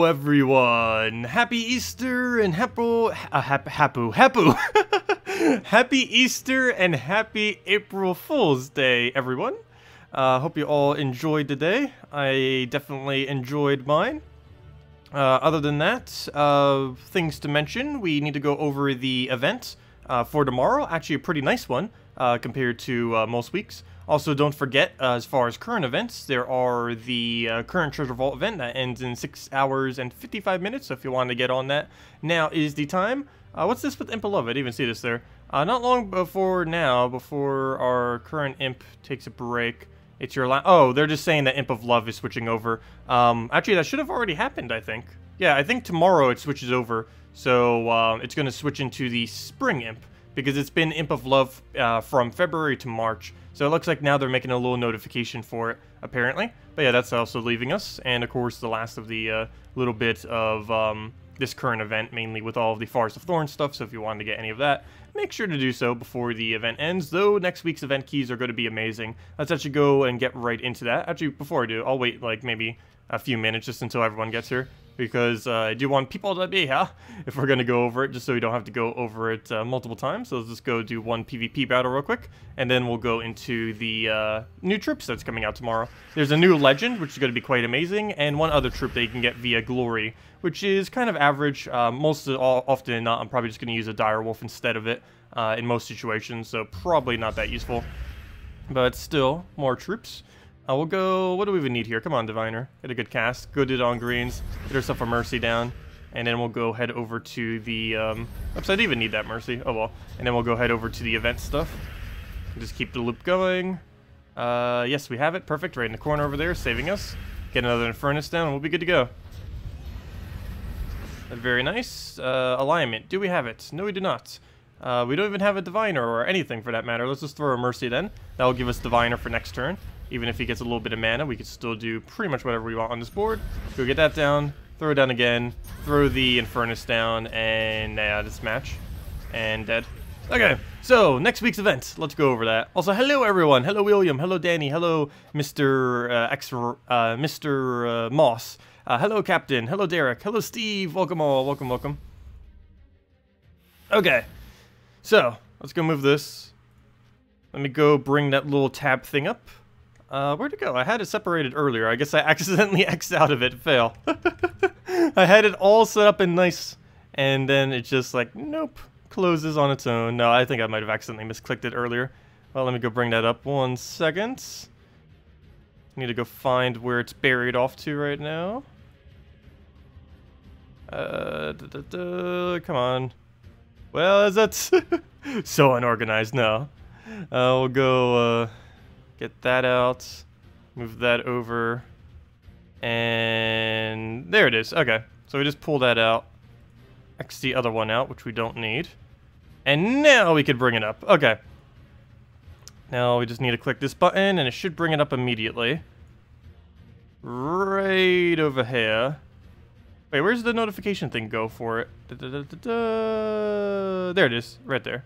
Hello everyone! Happy Easter and happy Easter and happy April Fool's Day, everyone. Hope you all enjoyed the day. I definitely enjoyed mine. Other than that, things to mention, we need to go over the event for tomorrow. Actually, a pretty nice one compared to most weeks. Also, don't forget, as far as current events, there are the current Treasure Vault event that ends in 6 hours and 55 minutes, so if you want to get on that, now is the time. What's this with Imp of Love? I didn't even see this there. Not long before now, before our current Imp takes a break, it's your last... Oh, they're just saying that Imp of Love is switching over. Actually, that should have already happened, I think. Yeah, I think tomorrow it switches over, so it's going to switch into the Spring Imp, because it's been Imp of Love from February to March. So it looks like now they're making a little notification for it, apparently. But yeah, that's also leaving us. And of course, the last of the little bit of this current event, mainly with all of the Forest of Thorns stuff. So if you wanted to get any of that, make sure to do so before the event ends. Though next week's event keys are going to be amazing. Let's actually go and get right into that. Actually, before I do, I'll wait like maybe a few minutes just until everyone gets here, because I do want people to be here if we're going to go over it, just so we don't have to go over it multiple times. So let's just go do one PvP battle real quick, and then we'll go into the new troops that's coming out tomorrow. There's a new legend, which is going to be quite amazing, and one other troop that you can get via Glory, which is kind of average. Often than not, I'm probably just going to use a Direwolf instead of it in most situations, so probably not that useful. But still, more troops. We'll go... What do we even need here? Come on, Diviner. Get a good cast. Go do it on greens. Get ourselves a Mercy down. And then we'll go head over to the... Oops, I didn't even need that Mercy. Oh, well. And then we'll go head over to the event stuff. Just keep the loop going. Yes, we have it. Perfect. Right in the corner over there, saving us. Get another Infernus down, and we'll be good to go. Very nice. Alignment. Do we have it? No, we do not. We don't even have a Diviner or anything for that matter. Let's just throw a Mercy then. That will give us Diviner for next turn. Even if he gets a little bit of mana, we can still do pretty much whatever we want on this board. Go get that down, throw it down again, throw the Infernus down, and this match. And dead. Okay, so next week's event. Let's go over that. Also, hello everyone. Hello William. Hello Danny. Hello Mr. Moss. Hello Captain. Hello Derek. Hello Steve. Welcome all. Welcome, welcome. Okay, so let's go move this. Let me go bring that little tab thing up. Where'd it go? I had it separated earlier. I guess I accidentally X'd out of it. Fail. I had it all set up and nice, and then it just like, nope, closes on its own. No, I think I might have accidentally misclicked it earlier. Well, let me go bring that up 1 second. Need to go find where it's buried off to right now. Come on. Well, is that so unorganized? No. We'll go, get that out, move that over, and there it is. Okay, so we just pull that out, X the other one out, which we don't need, and now we can bring it up. Okay, now we just need to click this button, and it should bring it up immediately. Right over here. Wait, where's the notification thing go for it? There it is, right there.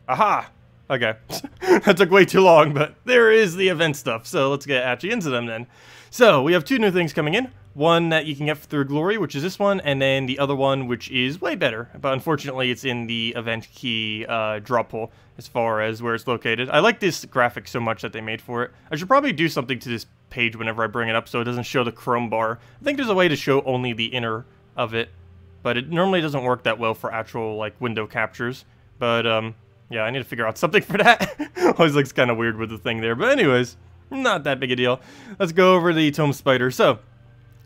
Aha! Okay, that took way too long, but there is the event stuff, so let's get actually into them then. So, we have two new things coming in. One that you can get through Glory, which is this one, and then the other one, which is way better, but unfortunately it's in the event key drop hole as far as where it's located. I like this graphic so much that they made for it. I should probably do something to this page whenever I bring it up so it doesn't show the Chrome bar. I think there's a way to show only the inner of it, but it normally doesn't work that well for actual like window captures, but yeah, I need to figure out something for that. Always looks kind of weird with the thing there. But anyways, not that big a deal. Let's go over the Automa Spider. So,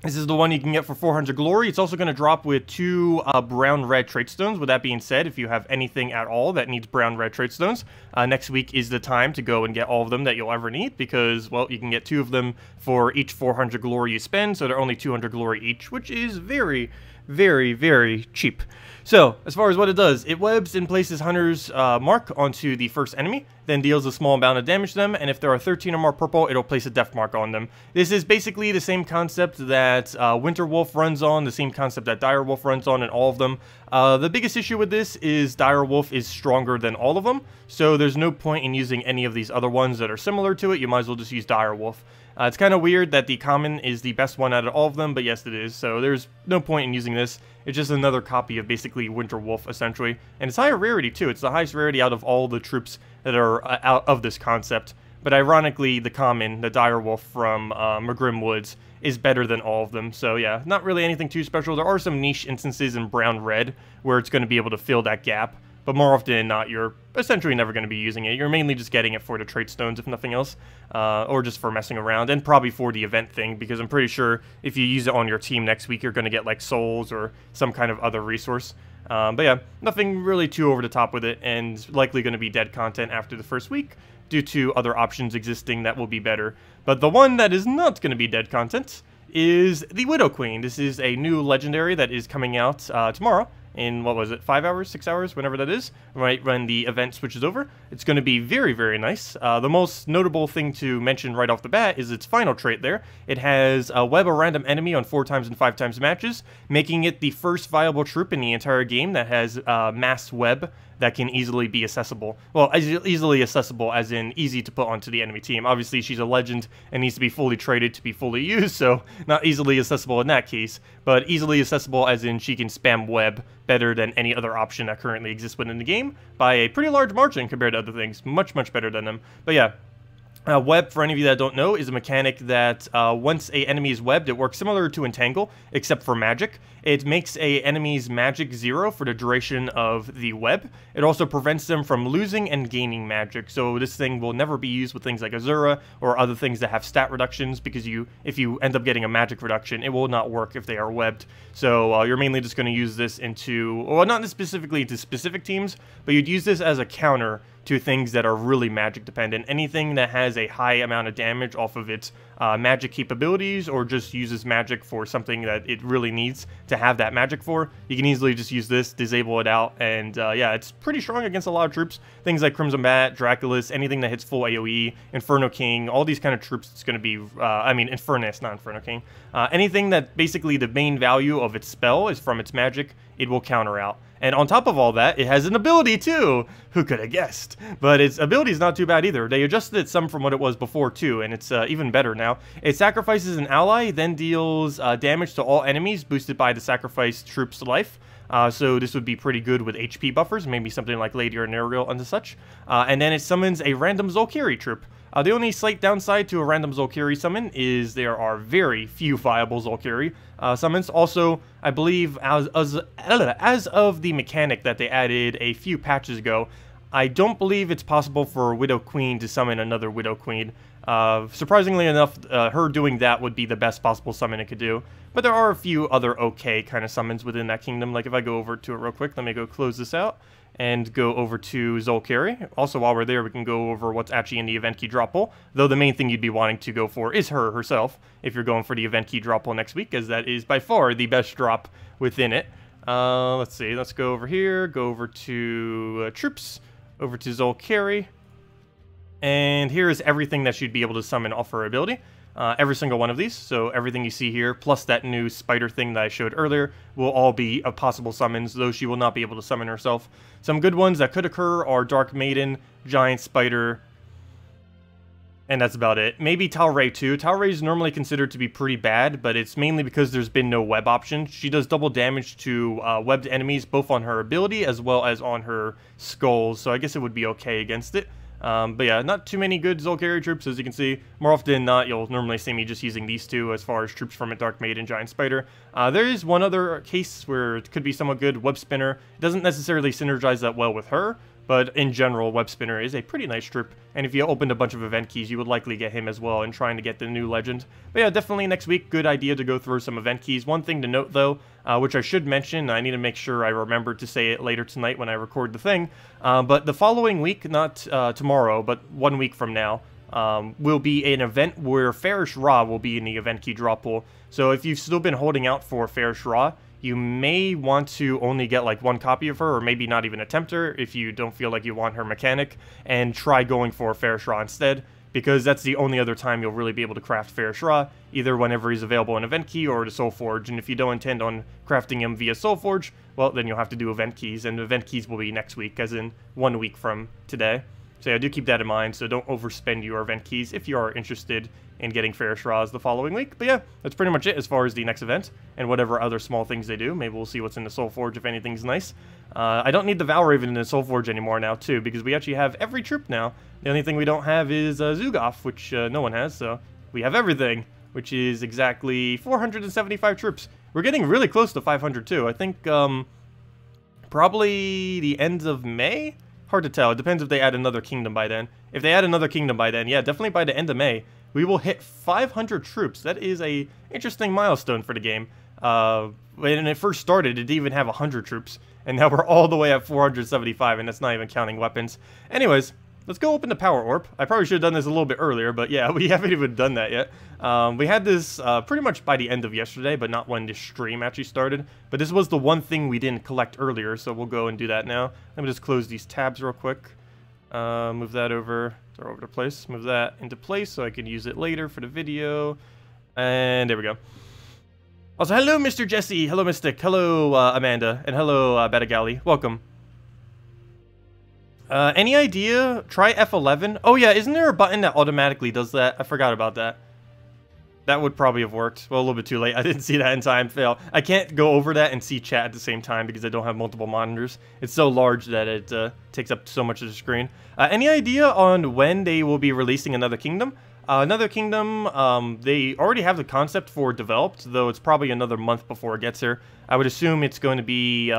this is the one you can get for 400 glory. It's also going to drop with 2 brown-red trait stones. With that being said, if you have anything at all that needs brown-red trait stones, next week is the time to go and get all of them that you'll ever need. Because, well, you can get 2 of them for each 400 glory you spend. So they're only 200 glory each, which is very, very, very cheap. So, as far as what it does, it webs and places Hunter's mark onto the first enemy, then deals a small amount of damage to them, and if there are 13 or more purple, it'll place a death mark on them. This is basically the same concept that Winter Wolf runs on, the same concept that Dire Wolf runs on in all of them. The biggest issue with this is Dire Wolf is stronger than all of them, so there's no point in using any of these other ones that are similar to it. You might as well just use Dire Wolf. It's kind of weird that the common is the best one out of all of them, but yes, it is. So there's no point in using this. It's just another copy of basically Winter Wolf, essentially. And it's higher rarity, too. It's the highest rarity out of all the troops that are out of this concept. But ironically, the common, the Dire Wolf from Grimm Woods, is better than all of them. So yeah, not really anything too special. There are some niche instances in brown-red where it's going to be able to fill that gap. But more often than not, you're essentially never going to be using it. You're mainly just getting it for the trait stones, if nothing else, or just for messing around, and probably for the event thing, because I'm pretty sure if you use it on your team next week, you're going to get, like, souls or some kind of other resource. But yeah, nothing really too over the top with it, and likely going to be dead content after the first week, due to other options existing that will be better. But the one that is not going to be dead content is the Widow Queen. This is a new legendary that is coming out tomorrow. In, what was it, 5 hours, 6 hours, whenever that is, right when the event switches over. It's going to be very, very nice. The most notable thing to mention right off the bat is its final trait there. It has web a random enemy on 4 times and 5 times matches, making it the first viable troop in the entire game that has mass web that can easily be accessible. Well, easily accessible as in easy to put onto the enemy team. Obviously, she's a legend and needs to be fully traded to be fully used, so not easily accessible in that case, but easily accessible as in she can spam web better than any other option that currently exists within the game by a pretty large margin compared to other things. Much, much better than them. But yeah. Web, for any of you that don't know, is a mechanic that once a enemy is webbed, it works similar to Entangle, except for magic. It makes a enemy's magic 0 for the duration of the web. It also prevents them from losing and gaining magic, so this thing will never be used with things like Azura or other things that have stat reductions, because if you end up getting a magic reduction, it will not work if they are webbed. So you're mainly just going to use this into, well, not specifically into specific teams, but you'd use this as a counter to things that are really magic dependent. Anything that has a high amount of damage off of its magic capabilities, or just uses magic for something that it really needs to have that magic for, you can easily just use this, disable it out, and yeah, it's pretty strong against a lot of troops. Things like Crimson Bat, Draculus, anything that hits full AoE, Inferno King, all these kind of troops, it's going to be, I mean, Infernus, not Inferno King. Anything that basically the main value of its spell is from its magic, it will counter out. And on top of all that, it has an ability too! Who could have guessed? But its ability is not too bad either. They adjusted it some from what it was before too, and it's even better now. It sacrifices an ally, then deals damage to all enemies, boosted by the sacrificed troop's life. So this would be pretty good with HP buffers, maybe something like Lady or Nereal and such. And then it summons a random Zolkiri troop. The only slight downside to a random Zolkiri summon is there are very few viable Zolkiri summons. Also, I believe as of the mechanic that they added a few patches ago, I don't believe it's possible for a Widow Queen to summon another Widow Queen. Surprisingly enough, her doing that would be the best possible summon it could do. But there are a few other okay kind of summons within that kingdom. Like if I go over to it real quick, let me go close this out and go over to Zolkiri. Also, while we're there, we can go over what's actually in the event key drop pool. Though the main thing you'd be wanting to go for is her herself, if you're going for the event key drop pool next week, as that is by far the best drop within it. Let's see, let's go over here, go over to troops, over to Zolkiri. And here is everything that she'd be able to summon off her ability. Every single one of these, so everything you see here, plus that new spider thing that I showed earlier, will all be possible summons, though she will not be able to summon herself. Some good ones that could occur are Dark Maiden, Giant Spider, and that's about it. Maybe Talray too. Talray is normally considered to be pretty bad, but it's mainly because there's been no web option. She does double damage to webbed enemies, both on her ability as well as on her skulls, so I guess it would be okay against it. But yeah, not too many good Zolkiri troops, as you can see. More often than not, you'll normally see me just using these two as far as troops from it, Dark Maiden, Giant Spider. There is one other case where it could be somewhat good, Web Spinner. It doesn't necessarily synergize that well with her, but in general, Web Spinner is a pretty nice troop, and if you opened a bunch of event keys, you would likely get him as well in trying to get the new legend. But yeah, definitely next week, good idea to go through some event keys. One thing to note, though, which I should mention, I need to make sure I remember to say it later tonight when I record the thing, but the following week, not tomorrow, but 1 week from now, will be an event where Farish Ra will be in the event key drop pool. So if you've still been holding out for Farish Ra, you may want to only get like one copy of her, or maybe not even attempt her if you don't feel like you want her mechanic, and try going for Farish Ra instead, because that's the only other time you'll really be able to craft Farish Ra, either whenever he's available in Event Key or to Soul Forge, and if you don't intend on crafting him via Soul Forge, well, then you'll have to do Event Keys, and Event Keys will be next week, as in 1 week from today. So yeah, do keep that in mind, so don't overspend your event keys if you are interested in getting fair straws the following week. But yeah, that's pretty much it as far as the next event, and whatever other small things they do. Maybe we'll see what's in the Soul Forge if anything's nice. I don't need the Valraven in the Soul Forge anymore now, too, because we actually have every troop now. The only thing we don't have is Zugoff, which no one has, so we have everything, which is exactly 475 troops. We're getting really close to 500, too. I think probably the end of May? Hard to tell. It depends if they add another kingdom by then. If they add another kingdom by then, yeah, definitely by the end of May, we will hit 500 troops. That is a interesting milestone for the game. When it first started, it didn't even have 100 troops, and now we're all the way at 475, and that's not even counting weapons. Anyways, let's go open the Power Orb. I probably should have done this a little bit earlier, but yeah, we haven't even done that yet. We had this pretty much by the end of yesterday, but not when the stream actually started. But this was the one thing we didn't collect earlier, so we'll go and do that now. Let me just close these tabs real quick. Move that over, throw over to place. Move that into place so I can use it later for the video. And there we go. Also, hello, Mr. Jesse. Hello, Mystic. Hello, Amanda. And hello, Betagali. Welcome. Any idea? Try F11. Oh, yeah. Isn't there a button that automatically does that? I forgot about that. That would probably have worked. Well, a little bit too late. I didn't see that in time. Fail. I can't go over that and see chat at the same time because I don't have multiple monitors. It's so large that it takes up so much of the screen. Any idea on when they will be releasing Another Kingdom? Another Kingdom, they already have the concept for developed, though it's probably another month before it gets here. I would assume it's going to be,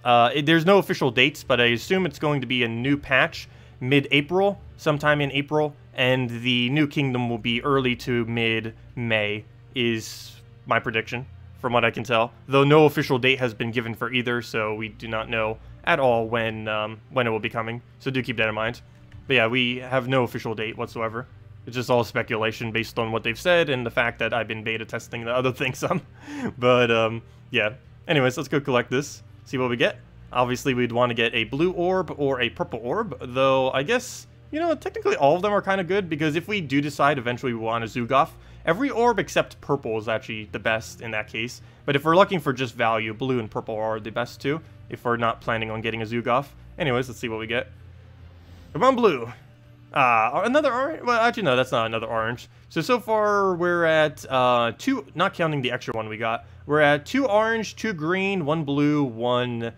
there's no official dates, but I assume it's going to be a new patch mid-April, sometime in April, and the new Kingdom will be early to mid-May, is my prediction, from what I can tell. Though no official date has been given for either, so we do not know at all when it will be coming, so do keep that in mind. But yeah, we have no official date whatsoever. It's just all speculation based on what they've said and the fact that I've been beta testing the other thing some. But, yeah. Anyways, let's go collect this, see what we get. Obviously, we'd want to get a blue orb or a purple orb, though I guess, you know, technically all of them are kind of good, because if we do decide eventually we want a Zugoff, every orb except purple is actually the best in that case. But if we're looking for just value, blue and purple are the best too, if we're not planning on getting a Zugoff. Anyways, let's see what we get. Come on, blue. Another orange? Well, actually, no, that's not another orange. So far, we're at 2, not counting the extra one we got. We're at 2 orange, 2 green, 1 blue, 1,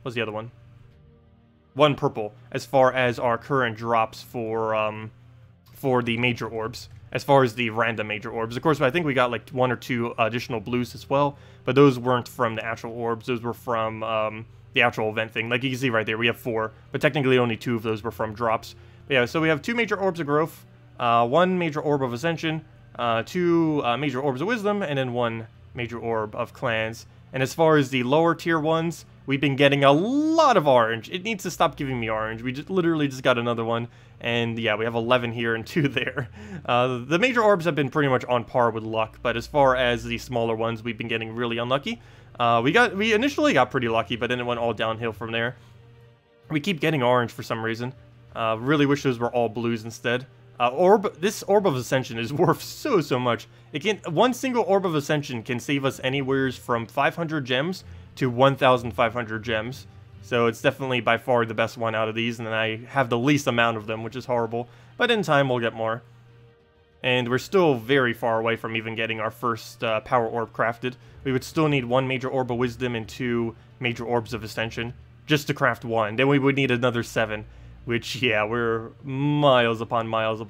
what's the other one? 1 purple, as far as our current drops for the major orbs. As far as the random major orbs. Of course, I think we got like 1 or 2 additional blues as well, but those weren't from the actual orbs. Those were from, the actual event thing. Like you can see right there, we have 4, but technically only 2 of those were from drops. But yeah, so we have 2 major orbs of growth, 1 major orb of ascension, 2 major orbs of wisdom, and then 1 major orb of clans. And as far as the lower tier ones, we've been getting a lot of orange. It needs to stop giving me orange. We literally just got another one. And yeah, we have 11 here and 2 there. The major orbs have been pretty much on par with luck, but as far as the smaller ones, we've been getting really unlucky. We initially got pretty lucky, but then it went all downhill from there. We keep getting orange for some reason. Really wish those were all blues instead. This Orb of Ascension is worth so much. One single Orb of Ascension can save us anywhere from 500 gems to 1,500 gems. So it's definitely by far the best one out of these, and I have the least amount of them, which is horrible. But in time, we'll get more. And we're still very far away from even getting our first Power Orb crafted. We would still need 1 major Orb of Wisdom and 2 major Orbs of Ascension just to craft 1. Then we would need another 7. Which, yeah, we're miles upon miles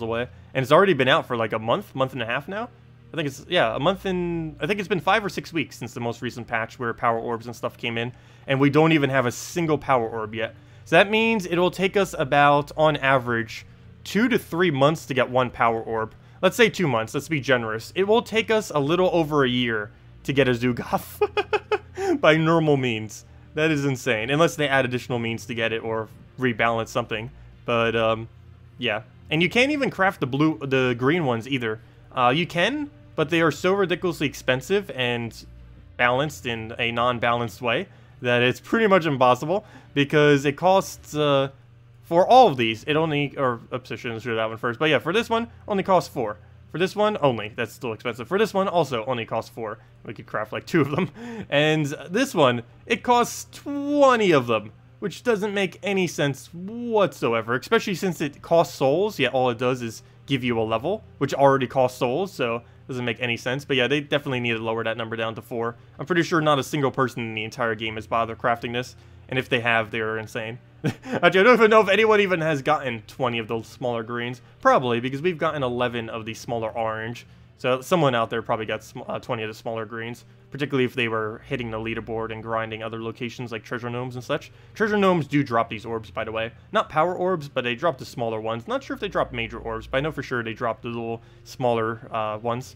away. And it's already been out for like a month and a half now. I think it's, yeah, a month and... I think it's been 5 or 6 weeks since the most recent patch where Power Orbs and stuff came in. And we don't even have a single Power Orb yet. So that means it'll take us about, on average, 2 to 3 months to get 1 Power Orb. Let's say 2 months, let's be generous. It will take us a little over a year to get a Zugoff. By normal means. That is insane. Unless they add additional means to get it or rebalance something. But, yeah. And you can't even craft the green ones either. You can, but they are so ridiculously expensive and balanced in a non-balanced way that it's pretty much impossible, because it costs, for all of these, it only, or, oops, I shouldn't do that one first, but yeah, for this one, only costs 4. For this one, only. That's still expensive. For this one, also, only costs 4. We could craft, like, 2 of them. And this one, it costs 20 of them. which doesn't make any sense whatsoever, especially since it costs souls, yet all it does is give you a level, which already costs souls, so doesn't make any sense. But yeah, they definitely need to lower that number down to 4. I'm pretty sure not a single person in the entire game has bothered crafting this, and if they have, they're insane. Actually, I don't even know if anyone even has gotten 20 of those smaller greens. Probably, because we've gotten 11 of the smaller orange. So someone out there probably got 20 of the smaller greens, particularly if they were hitting the leaderboard and grinding other locations like treasure gnomes and such. Treasure gnomes do drop these orbs, by the way. Not power orbs, but they drop the smaller ones. Not sure if they drop major orbs, but I know for sure they drop the little smaller ones.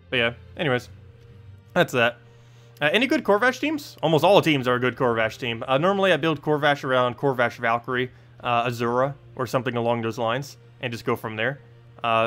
But yeah, anyways, that's that. Any good Corvash teams? Almost all teams are a good Corvash team. Normally I build Corvash around Corvash Valkyrie, Azura, or something along those lines, and just go from there.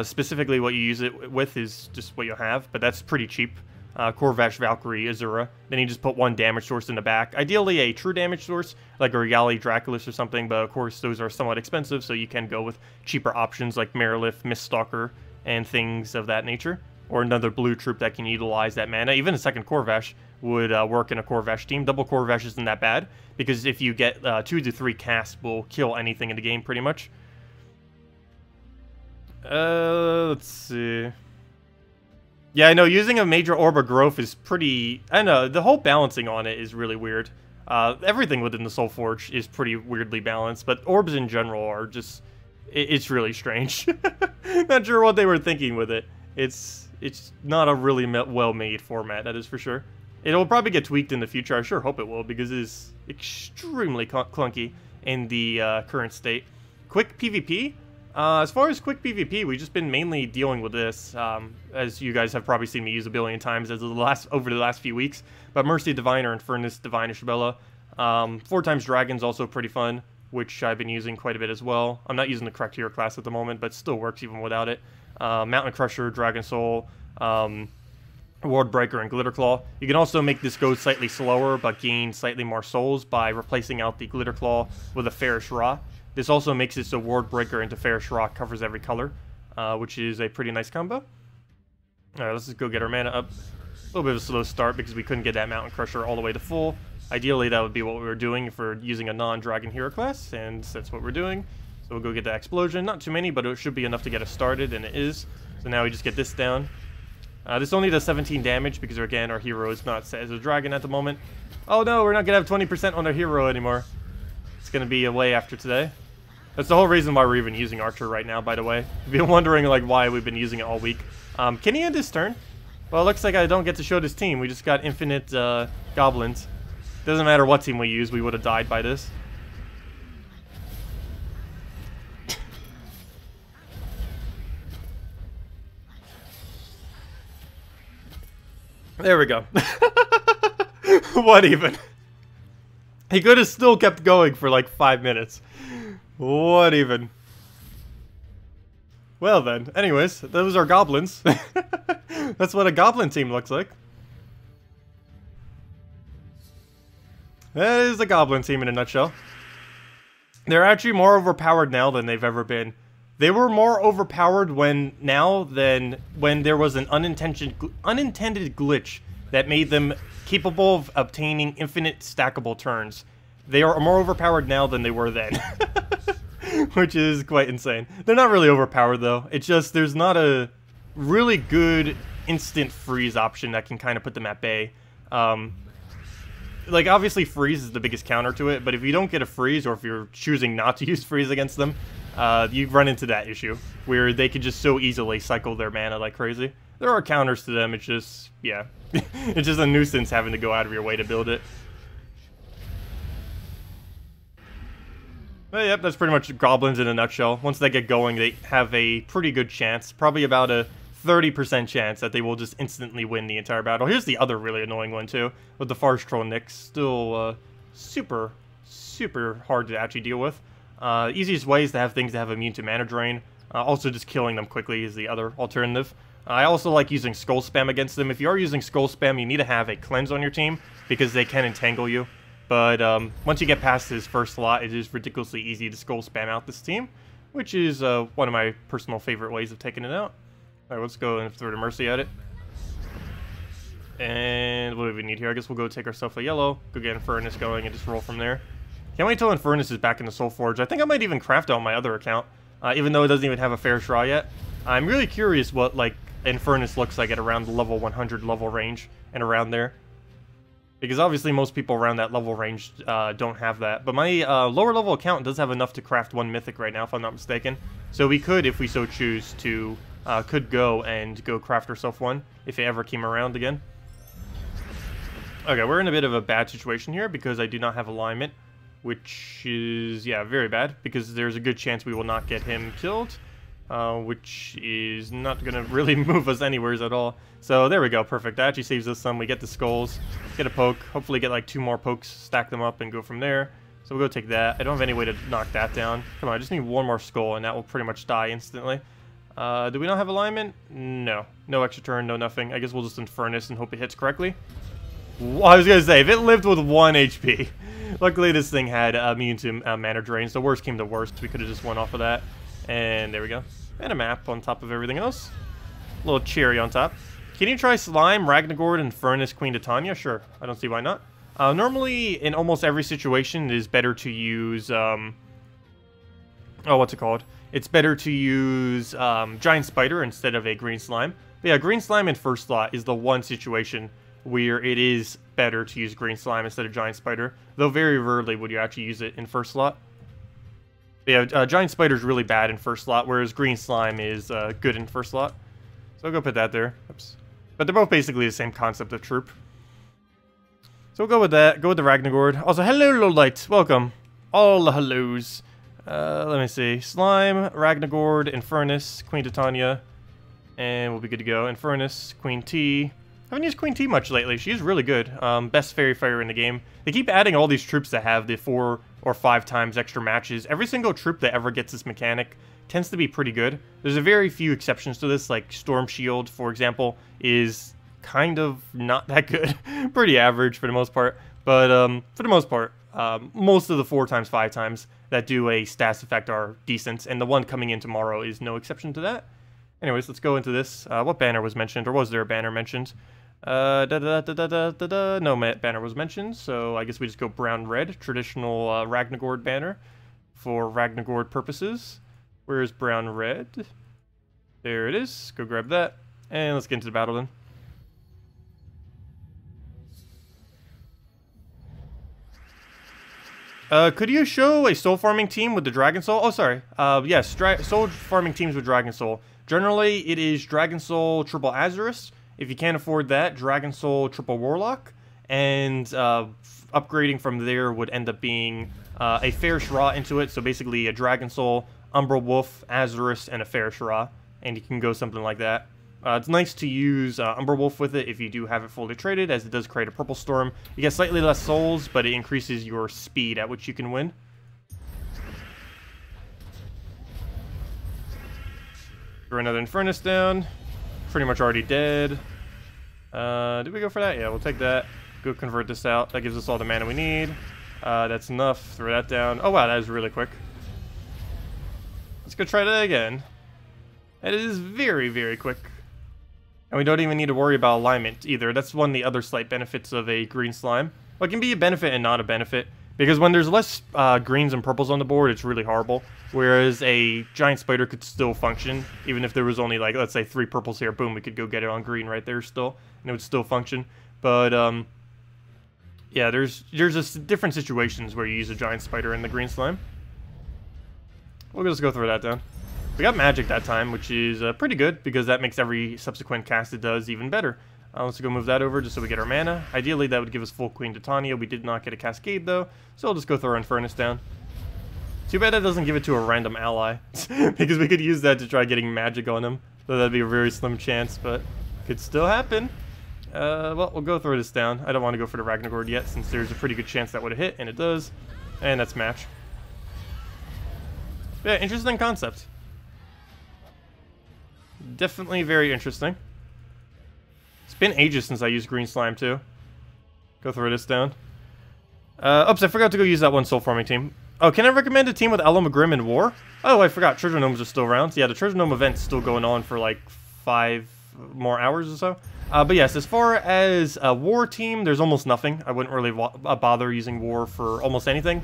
Specifically what you use it with is just what you have, but that's pretty cheap. Corvash Valkyrie, Azura. Then you just put one damage source in the back. Ideally a true damage source, like a Regali Draculus or something, but of course those are somewhat expensive, so you can go with cheaper options like Marilith, Miststalker, and things of that nature. Or another blue troop that can utilize that mana. Even a second Corvash would work in a Corvash team. Double Corvash isn't that bad, because if you get 2 to 3 casts, will kill anything in the game pretty much. Let's see. Yeah, I know, using a major orb of growth is pretty... I know, the whole balancing on it is really weird. Everything within the Soul Forge is pretty weirdly balanced, but orbs in general are just... It's really strange. Not sure what they were thinking with it. It's not a really well-made format, that is for sure. It'll probably get tweaked in the future. I sure hope it will, because it is extremely clunky in the current state. Quick PvP? As far as quick PvP, we've just been mainly dealing with this, as you guys have probably seen me use a billion times over the last few weeks. But Mercy Diviner and Furnace Divine Isabella. 4 times Dragon's also pretty fun, which I've been using quite a bit as well. I'm not using the correct hero class at the moment, but still works even without it. Mountain Crusher, Dragon Soul, Ward Breaker, and Glitter Claw. You can also make this go slightly slower, but gain slightly more souls by replacing out the Glitter Claw with a Fairish Ra. This also makes it so Ward Breaker into Fairish Ra covers every color, which is a pretty nice combo. Alright, let's just go get our mana up. A little bit of a slow start because we couldn't get that Mountain Crusher all the way to full. Ideally, that would be what we were doing if we're using a non-dragon hero class, and that's what we're doing. So we'll go get that explosion. Not too many, but it should be enough to get us started, and it is. So now we just get this down. This only does 17 damage because, again, our hero is not set as a dragon at the moment. Oh no, we're not going to have 20% on our hero anymore. It's going to be away after today. That's the whole reason why we're even using Archer right now, by the way. If you're wondering like why we've been using it all week. Can he end his turn? Well, it looks like I don't get to show this team. We just got infinite goblins. Doesn't matter what team we use, we would have died by this. There we go. What even? He could have still kept going for like 5 minutes. What even? Well then, anyways, those are goblins. That's what a goblin team looks like. That is a goblin team in a nutshell. They're actually more overpowered now than they've ever been. They were more overpowered than when there was an unintended glitch that made them capable of obtaining infinite stackable turns. They are more overpowered now than they were then. Which is quite insane. They're not really overpowered though. It's just there's not a really good instant freeze option that can kind of put them at bay. Like obviously freeze is the biggest counter to it, but if you don't get a freeze or if you're choosing not to use freeze against them, you run into that issue where they can just so easily cycle their mana like crazy. There are counters to them, it's just, yeah. It's just a nuisance having to go out of your way to build it. But yep, that's pretty much goblins in a nutshell. Once they get going, they have a pretty good chance, probably about a 30% chance that they will just instantly win the entire battle. Here's the other really annoying one too, with the Farce Troll Nyx. Still super hard to actually deal with. Easiest way is to have things that have immune to mana drain. Also just killing them quickly is the other alternative. I also like using Skull Spam against them. If you are using Skull Spam, you need to have a cleanse on your team, because they can entangle you. But once you get past his first slot, it is ridiculously easy to Skull Spam out this team, which is one of my personal favorite ways of taking it out. Alright, let's go and throw the Mercy at it. And what do we need here? I guess we'll go take ourselves a yellow, go get a Furnace going, and just roll from there. Can't wait till Infernus is back in the Soul Forge. I think I might even craft it on my other account, even though it doesn't even have a fair straw yet. I'm really curious what, like, Infernus looks like at around the level 100 level range and around there. Because obviously most people around that level range don't have that. But my lower level account does have enough to craft 1 mythic right now, if I'm not mistaken. So we could, if we so choose to, could go craft ourselves 1, if it ever came around again. Okay, we're in a bit of a bad situation here, because I do not have alignment. Which is, yeah, very bad, because there's a good chance we will not get him killed. Which is not going to really move us anywheres at all. So there we go, perfect. That actually saves us some. We get the skulls, get a poke, hopefully get like 2 more pokes, stack them up, and go from there. So we'll go take that. I don't have any way to knock that down. Come on, I just need 1 more skull, and that will pretty much die instantly. Do we not have alignment? No. No extra turn, no nothing. I guess we'll just Infernus and hope it hits correctly. I was going to say, if it lived with 1 HP. Luckily, this thing had immune to mana drain, so worst came to worst. We could have just won off of that. And there we go. And a map on top of everything else. A little cherry on top. Can you try Slime, Ragnagord, and Furnace Queen Titania? Sure. I don't see why not. Normally, in almost every situation, it is better to use... oh, what's it called? It's better to use Giant Spider instead of a Green Slime. But yeah, Green Slime in first slot is the one situation where it is better to use Green Slime instead of Giant Spider. Though very rarely would you actually use it in first slot. Yeah, Giant Spider is really bad in first slot, whereas Green Slime is good in first slot. So I'll go put that there. Oops. But they're both basically the same concept of troop. So we'll go with that. Go with the Ragnagord. Also, hello, Lowlight. Welcome. All the hellos. Let me see. Slime, Ragnagord, Infernus, Queen Titania. And we'll be good to go. Infernus, Queen T. I haven't used Queen T much lately. She's really good. Best Fairy Fire in the game. They keep adding all these troops that have the 4 or 5 times extra matches. Every single troop that ever gets this mechanic tends to be pretty good. There's a very few exceptions to this, like Storm Shield, for example, is kind of not that good. Pretty average for the most part. But for the most part, most of the 4 times, 5 times that do a stats effect are decent. And the one coming in tomorrow is no exception to that. Anyways, let's go into this. What banner was mentioned, or was there a banner mentioned? No banner was mentioned, so I guess we just go brown-red, traditional Ragnagord banner for Ragnagord purposes. Where's brown-red? There it is. Go grab that, and let's get into the battle then. Could you show a soul farming team with the Dragon Soul? Oh, sorry. Yes, soul farming teams with Dragon Soul. Generally, it is Dragon Soul triple Azurus. If you can't afford that, Dragon Soul triple Warlock. And upgrading from there would end up being a Fair Shra into it. So basically a Dragon Soul, Umbral Wolf, Azurus, and a Fair Shra. And you can go something like that. It's nice to use Umbral Wolf with it if you do have it fully traded, as it does create a Purple Storm. You get slightly less souls, but it increases your speed at which you can win. Throw another Infernus down. Pretty much already dead. Did we go for that? Yeah, we'll take that. Go convert this out. That gives us all the mana we need. That's enough. Throw that down. Oh wow, that was really quick. Let's go try that again. That is very, very quick. And we don't even need to worry about alignment either. That's one of the other slight benefits of a green slime. Well, it can be a benefit and not a benefit. Because when there's less greens and purples on the board, it's really horrible. Whereas a giant spider could still function. Even if there was only, like, let's say 3 purples here. Boom, we could go get it on green right there still. And it would still function. But, yeah, there's just different situations where you use a giant spider in the green slime. We'll just go throw that down. We got magic that time, which is pretty good. Because that makes every subsequent cast it does even better. Let's go move that over just so we get our mana. Ideally, that would give us full Queen Titania. We did not get a Cascade, though. So I'll just go throw Infernus down. Too bad that doesn't give it to a random ally. Because we could use that to try getting magic on him. So that'd be a very slim chance, but could still happen. Well, we'll go throw this down. I don't want to go for the Ragnagord yet, since there's a pretty good chance that would have hit, and it does. And that's match. Yeah, interesting concept. Definitely very interesting. It's been ages since I used green slime too. Go throw this down. Oops, I forgot to go use that one soul farming team. Oh, can I recommend a team with Elementa Grimm in War? Oh, I forgot. Treasure Gnomes are still around. So yeah, the Treasure Gnome event's still going on for like 5 more hours or so. But yes, as far as a War team, there's almost nothing. I wouldn't really bother using War for almost anything.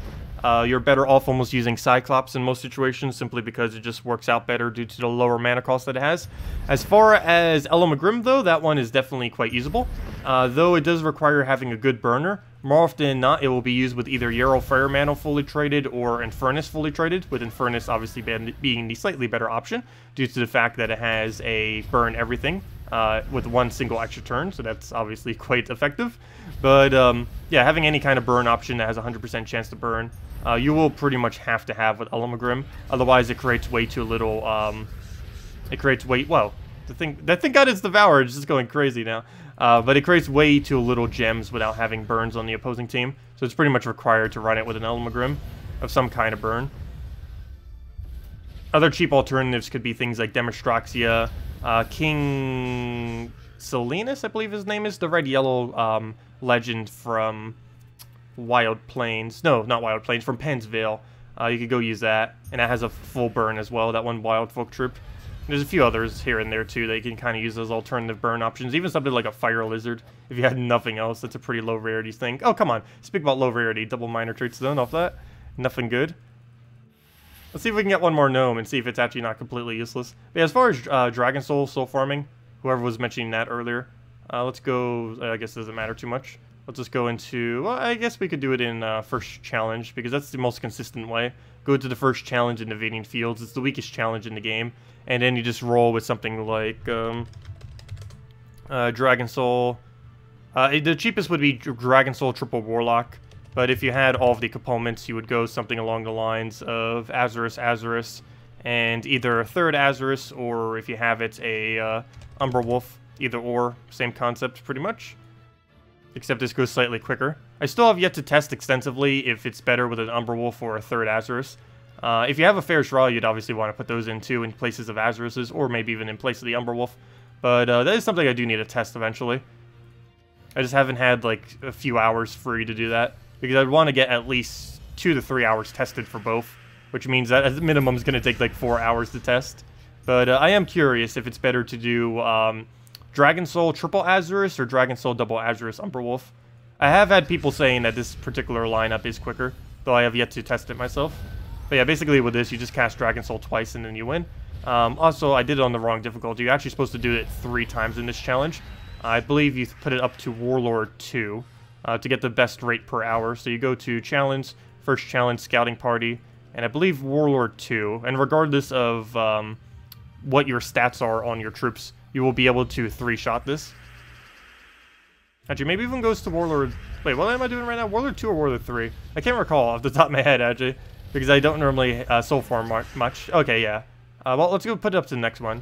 You're better off almost using Cyclops in most situations, simply because it just works out better due to the lower mana cost that it has. As far as Elementa Grimm, though, that one is definitely quite usable. Though it does require having a good burner. More often than not, it will be used with either Yarrow Fire Mantle fully traded or Infernus fully traded, with Infernus obviously being the slightly better option, due to the fact that it has a burn everything with one single extra turn, so that's obviously quite effective. But yeah, having any kind of burn option that has a 100% chance to burn, you will pretty much have to have with Elementa Grimm. Otherwise, it creates way too little. Whoa, that thing got its devoured. It's just going crazy now. But it creates way too little gems without having burns on the opposing team. So it's pretty much required to run it with an Elementa Grimm of some kind of burn. Other cheap alternatives could be things like Demonstraxia, King Selinus, I believe his name is, the red-yellow legend from Wild Plains. No, not Wild Plains, from Pensvale. You could go use that, and that has a full burn as well, that one Wild Folk troop. There's a few others here and there, too, that you can kind of use as alternative burn options. Even something like a Fire Lizard, if you had nothing else. That's a pretty low rarity thing. Oh, come on. Speak about low rarity. Double minor traits zone off that. Nothing good. Let's see if we can get one more gnome and see if it's actually not completely useless. But yeah, as far as Dragon Soul farming, whoever was mentioning that earlier, let's go. I guess it doesn't matter too much. Let's just go into, well, I guess we could do it in first challenge, because that's the most consistent way. Go to the first challenge in Invading Fields. It's the weakest challenge in the game. And then you just roll with something like Dragon Soul. The cheapest would be Dragon Soul Triple Warlock. But if you had all of the components, you would go something along the lines of Azurus, and either a third Azurus, or if you have it, a Umbra Wolf. Either or, same concept pretty much. Except this goes slightly quicker. I still have yet to test extensively if it's better with an Umbra Wolf or a third Azurus. If you have a Fair's Raw, you'd obviously want to put those in too, in places of Azuruses, or maybe even in place of the Umbra Wolf. But that is something I do need to test eventually. I just haven't had like a few hours free to do that, because I'd want to get at least 2 to 3 hours tested for both, which means that at the minimum is going to take like 4 hours to test. But I am curious if it's better to do Dragon Soul Triple Azurus or Dragon Soul Double Azurus Umbra Wolf. I have had people saying that this particular lineup is quicker, though I have yet to test it myself. But yeah, basically with this, you just cast Dragon Soul twice and then you win. Also, I did it on the wrong difficulty. You're actually supposed to do it 3 times in this challenge. I believe you put it up to Warlord 2 to get the best rate per hour. So you go to Challenge, First Challenge, Scouting Party, and I believe Warlord 2. And regardless of what your stats are on your troops, you will be able to 3-shot this. Actually, maybe even goes to Warlord... Wait, what am I doing right now? Warlord 2 or Warlord 3? I can't recall off the top of my head, actually, because I don't normally soul farm much. Okay, yeah. Well, let's go put it up to the next one.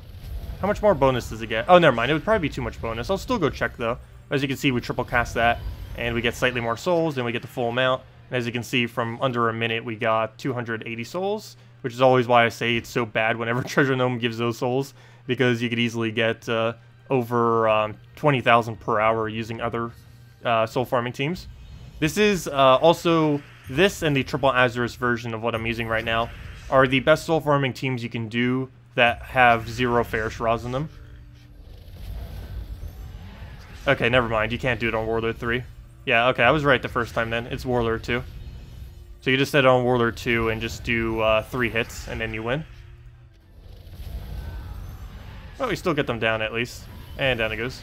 How much more bonus does it get? Oh, never mind. It would probably be too much bonus. I'll still go check, though. As you can see, we triple cast that, and we get slightly more souls, then we get the full amount. And as you can see, from under a minute, we got 280 souls, which is always why I say it's so bad whenever Treasure Gnome gives those souls, because you could easily get over 20,000 per hour using other soul farming teams. This is also, this and the Triple Azurus version of what I'm using right now are the best soul farming teams you can do that have 0 Fair Shroz in them. Okay, never mind. You can't do it on Warlord 3. Yeah, okay, I was right the first time then. It's Warlord 2. So you just set it on Warlord 2 and just do 3 hits, and then you win. Well, we still get them down at least. And down it goes.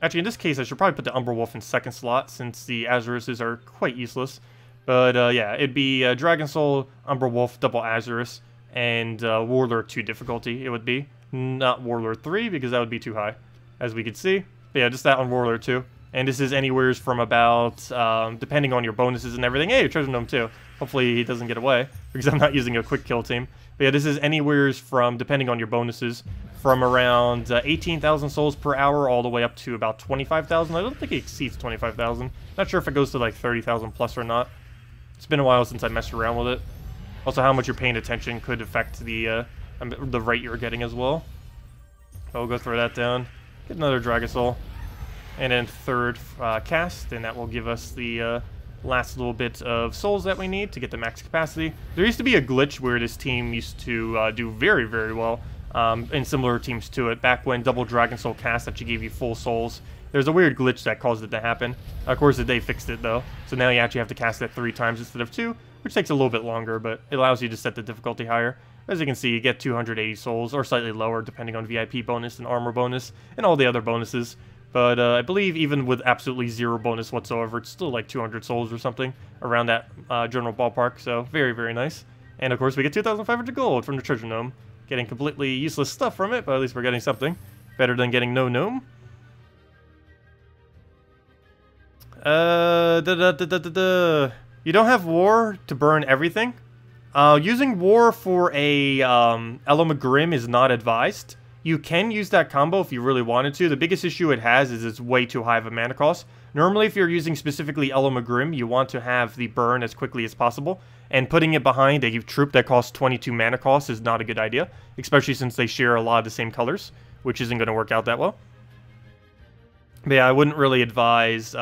Actually, in this case, I should probably put the Umbra Wolf in second slot, since the Azuruses are quite useless. But yeah, it'd be Dragon Soul, Umbra Wolf, Double Azurus, and Warlord 2 difficulty, it would be. Not Warlord 3, because that would be too high, as we could see. But yeah, just that on Warlord 2. And this is anywhere from about, depending on your bonuses and everything. Hey, Treasure Gnome too. Hopefully he doesn't get away, because I'm not using a quick kill team. But yeah, this is anywhere from, depending on your bonuses, from around 18,000 souls per hour all the way up to about 25,000. I don't think it exceeds 25,000. Not sure if it goes to like 30,000 plus or not. It's been a while since I messed around with it. Also, how much you're paying attention could affect the rate you're getting as well. So we'll go throw that down. Get another Dragon Soul. And then third cast, and that will give us the last little bit of souls that we need to get the max capacity. There used to be a glitch where this team used to do very, very well in similar teams to it. Back when double Dragon Soul cast actually gave you full souls, There's a weird glitch that caused it to happen. Of course, they fixed it, though. So now you actually have to cast it 3 times instead of 2, which takes a little bit longer, but it allows you to set the difficulty higher. As you can see, you get 280 souls, or slightly lower, depending on VIP bonus and armor bonus, and all the other bonuses. But I believe even with absolutely 0 bonus whatsoever, it's still like 200 souls or something, around that general ballpark, so very, very nice. And of course, we get 2,500 gold from the treasure gnome. Getting completely useless stuff from it, but at least we're getting something. Better than getting no gnome. You don't have war to burn everything. Using war for a Elementa Grimm is not advised. You can use that combo if you really wanted to. The biggest issue it has is it's way too high of a mana cost. Normally, if you're using specifically Elementa Grimm, you want to have the burn as quickly as possible. And putting it behind a troop that costs 22 mana cost is not a good idea. Especially since they share a lot of the same colors, which isn't going to work out that well. But yeah, I wouldn't really advise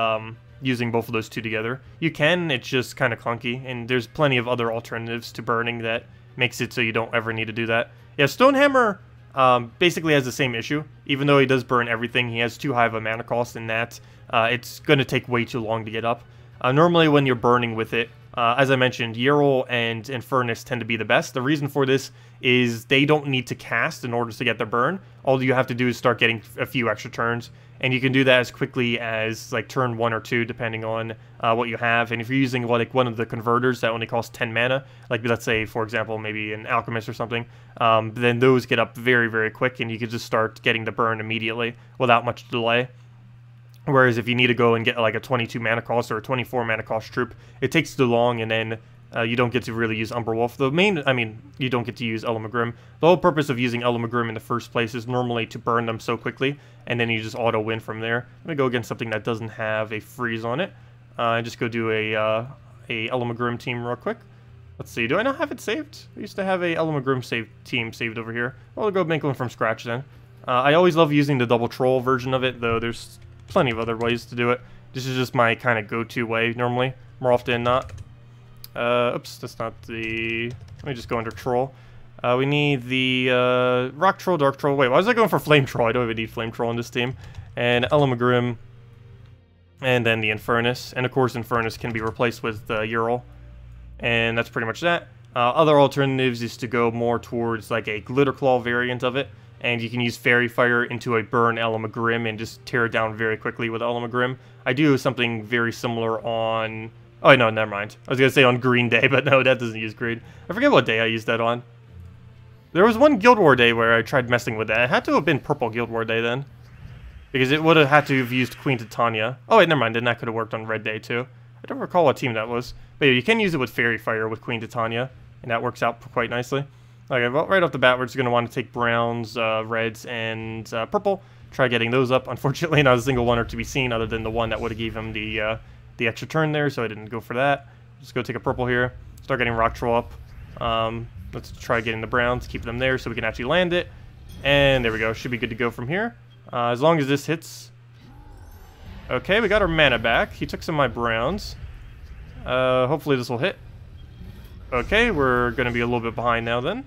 using both of those two together. You can, it's just kind of clunky. And there's plenty of other alternatives to burning that makes it so you don't ever need to do that. Yeah, Stonehammer basically has the same issue. Even though he does burn everything, he has too high of a mana cost in that it's going to take way too long to get up. Normally when you're burning with it, as I mentioned, Yerl and Infernus tend to be the best. The reason for this is they don't need to cast in order to get their burn. All you have to do is start getting a few extra turns, and you can do that as quickly as like turn 1 or 2, depending on what you have. And if you're using like one of the converters that only costs 10 mana, like let's say, for example, maybe an Alchemist or something, then those get up very, very quick, and you can just start getting the burn immediately without much delay. Whereas if you need to go and get like a 22 mana cost or a 24 mana cost troop, it takes too long, and then you don't get to really use Umberwolf. You don't get to use Elementa Grimm. The whole purpose of using Elementa Grimm in the first place is normally to burn them so quickly, and then you just auto-win from there. Let me go against something that doesn't have a freeze on it. And just go do a Elementa Grimm team real quick. Let's see, do I not have it saved? I used to have a Elementa Grimm team saved over here. Well, I'll go make one from scratch then. I always love using the double troll version of it, though there's plenty of other ways to do it. This is just my kind of go-to way normally, more often than not. Oops, that's not the... Let me just go under troll. We need the rock troll, dark troll. Wait, why was I going for flame troll? I don't even need flame troll in this team. And Elementa Grimm, and then the Infernus. And of course, Infernus can be replaced with Yerl. And that's pretty much that. Other alternatives is to go more towards like a Glitter Claw variant of it. And you can use Fairy Fire into a burn Elementa Grimm and just tear it down very quickly with Elementa Grimm. I do something very similar on... Oh, no, never mind. I was going to say on Green Day, but no, that doesn't use green. I forget what day I used that on. There was one Guild War day where I tried messing with that. It had to have been Purple Guild War day then. Because it would have had to have used Queen Titania. Oh, wait, never mind. Then that could have worked on Red Day, too. I don't recall what team that was. But yeah, you can use it with Fairy Fire with Queen Titania. And that works out quite nicely. Okay, well, right off the bat, we're just going to want to take browns, reds, and purple. Try getting those up. Unfortunately, not a single one are to be seen other than the one that would have gave him the extra turn there, so I didn't go for that. Just go take a purple here. Start getting rock troll up. Let's try getting the browns, keep them there so we can actually land it. And there we go. Should be good to go from here. As long as this hits. Okay, we got our mana back. He took some of my browns. Hopefully this will hit. Okay, we're going to be a little bit behind now then.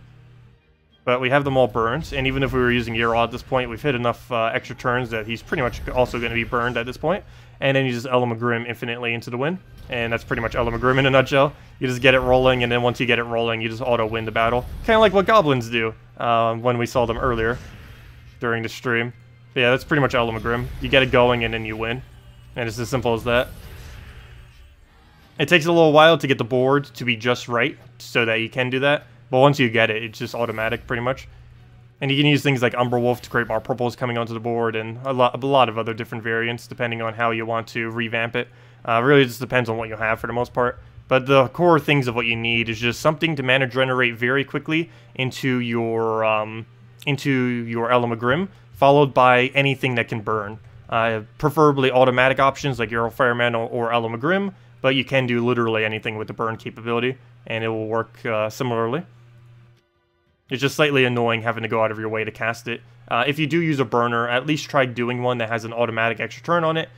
But we have them all burned, and even if we were using Yerl at this point, we've hit enough extra turns that he's pretty much also going to be burned at this point. And then you just Elementa Grimm infinitely into the win. And that's pretty much Elementa Grimm in a nutshell. You just get it rolling, and then once you get it rolling, you just auto-win the battle. Kind of like what goblins do when we saw them earlier during the stream. But yeah, that's pretty much Elementa Grimm. You get it going, and then you win. And it's as simple as that. It takes a little while to get the board to be just right so that you can do that. But once you get it, it's just automatic, pretty much. And you can use things like Umberwolf to create more purples coming onto the board, and a lot of other different variants, depending on how you want to revamp it. Really just depends on what you have for the most part. But the core things of what you need is just something to mana generate very quickly into your Elementa Grimm, followed by anything that can burn. Preferably automatic options like Yerl Fireman or Elementa Grimm, but you can do literally anything with the burn capability, and it will work similarly. It's just slightly annoying having to go out of your way to cast it. If you do use a burner, at least try doing one that has an automatic extra turn on it,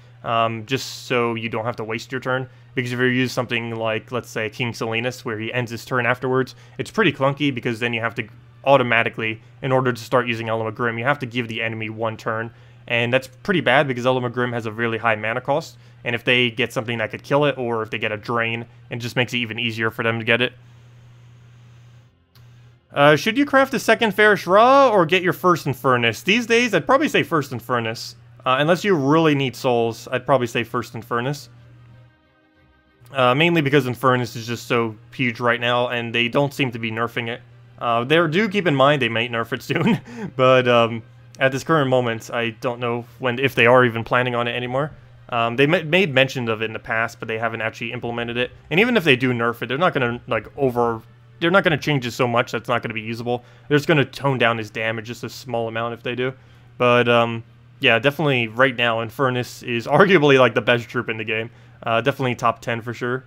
just so you don't have to waste your turn. Because if you use something like, let's say, King Salinas, where he ends his turn afterwards, it's pretty clunky because then you have to automatically, in order to start using Elementa Grimm, you have to give the enemy one turn. And that's pretty bad because Elementa Grimm has a really high mana cost. And if they get something that could kill it, or if they get a drain, it just makes it even easier for them to get it. Should you craft a second Ferrous Raw or get your first in Furnace? These days, I'd probably say first in Furnace. Unless you really need souls, I'd probably say first in Furnace. Mainly because Infernus is just so huge right now, and they don't seem to be nerfing it. They do keep in mind they might nerf it soon, but at this current moment, I don't know if they are even planning on it anymore. They made mention of it in the past, but they haven't actually implemented it. And even if they do nerf it, they're not gonna they're not gonna change it so much that's not gonna be usable. They're just gonna tone down his damage just a small amount if they do. But yeah, definitely right now, Infernus is arguably like the best troop in the game. Definitely top 10 for sure.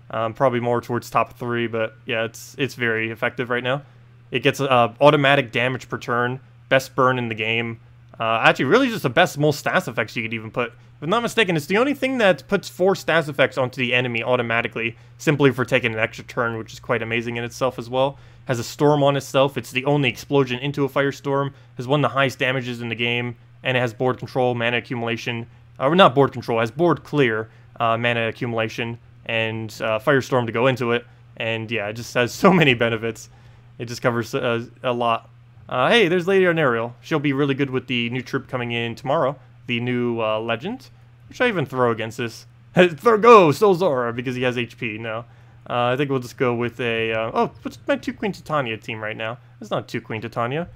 Probably more towards top 3, but yeah, it's very effective right now. It gets automatic damage per turn, best burn in the game. Actually, really just the best most stats effects you could even put. If I'm not mistaken, it's the only thing that puts 4 stats effects onto the enemy automatically, simply for taking an extra turn, which is quite amazing in itself as well. Has a storm on itself. It's the only explosion into a firestorm. Has one of the highest damages in the game, and it has board control, mana accumulation. Or not board control, it has board clear, mana accumulation, and firestorm to go into it. And yeah, it just has so many benefits. It just covers a lot. Hey, there's Lady Arnariel. She'll be really good with the new troop coming in tomorrow. The new legend. Should I even throw against this? Go, Zora, because he has HP. No. I think we'll just go with a... oh, what's my 2 Queen Titania team right now? It's not 2 Queen Titania.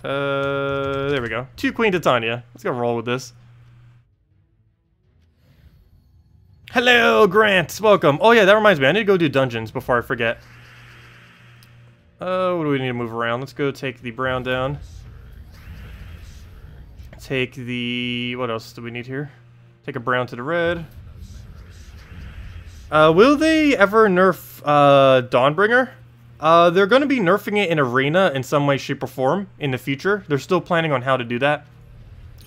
There we go. 2 Queen Titania. Let's go roll with this. Hello, Grant. Welcome. Oh, yeah, that reminds me. I need to go do dungeons before I forget. What do we need to move around? Let's go take the brown down. Take the... what else do we need here? Take a brown to the red. Will they ever nerf Dawnbringer? They're going to be nerfing it in Arena in some way, shape, or form in the future. They're still planning on how to do that.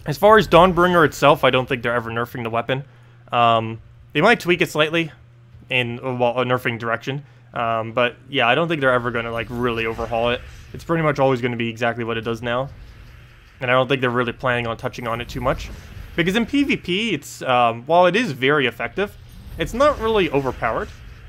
As far as Dawnbringer itself, I don't think they're ever nerfing the weapon. They might tweak it slightly in a nerfing direction. But yeah, I don't think they're ever going to like really overhaul it. It's pretty much always going to be exactly what it does now. And I don't think they're really planning on touching on it too much. Because in PvP, it's while it is very effective, it's not really overpowered.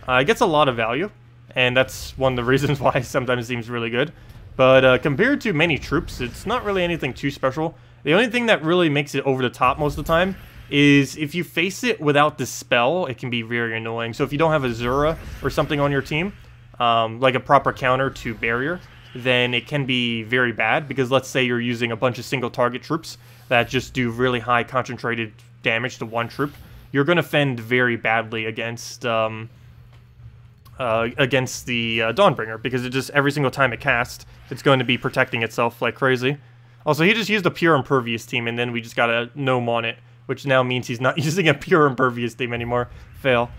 It gets a lot of value. And that's one of the reasons why it sometimes seems really good. But compared to many troops, it's not really anything too special. The only thing that really makes it over the top most of the time is if you face it without the spell, it can be very annoying. So if you don't have a Zura or something on your team, like a proper counter to barrier, then it can be very bad. Because let's say you're using a bunch of single target troops that just do really high concentrated damage to one troop. You're going to fend very badly against the Dawnbringer, because it just every single time it casts, it's going to be protecting itself like crazy. Also, he just used a pure impervious team, and then we just got a gnome on it, which now means he's not using a pure impervious team anymore. Fail.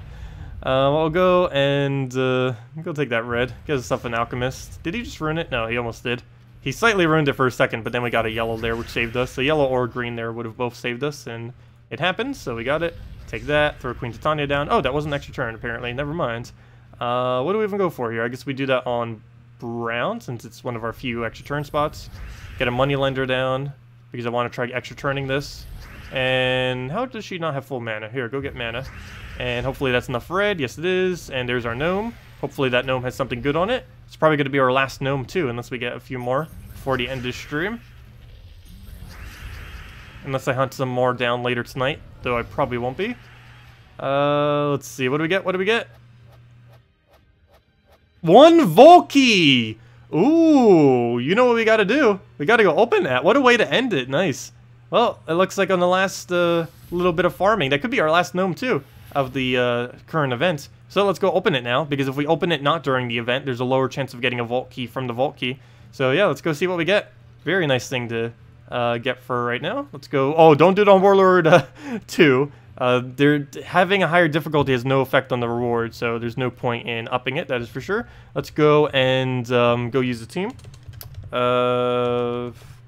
I'll go and go take that red. Get us up an alchemist. Did he just ruin it? No, he almost did. He slightly ruined it for a second, but then we got a yellow there, which saved us. So yellow or green there would have both saved us, and it happened, so we got it. Take that, throw Queen Titania down. Oh, that was an extra turn, apparently. Never mind. What do we even go for here? I guess we do that on brown, since it's one of our few extra turn spots. Get a moneylender down, because I want to try extra turning this. And how does she not have full mana? Here, go get mana. And hopefully that's enough red. Yes, it is. And there's our gnome. Hopefully that gnome has something good on it. It's probably going to be our last gnome, too, unless we get a few more before the end of this stream. Unless I hunt some more down later tonight, though I probably won't be. Let's see. What do we get? What do we get? 1 Volkey! Ooh, you know what we gotta do. We gotta go open that. What a way to end it. Nice. Well, it looks like on the last little bit of farming, that could be our last gnome too, of the current event. So let's go open it now, because if we open it not during the event, there's a lower chance of getting a vault key from the vault key. So yeah, let's go see what we get. Very nice thing to get for right now. Let's go. Oh, don't do it on Warlord 2. They're having a higher difficulty has no effect on the reward, so there's no point in upping it, that is for sure. Let's go and go use the team.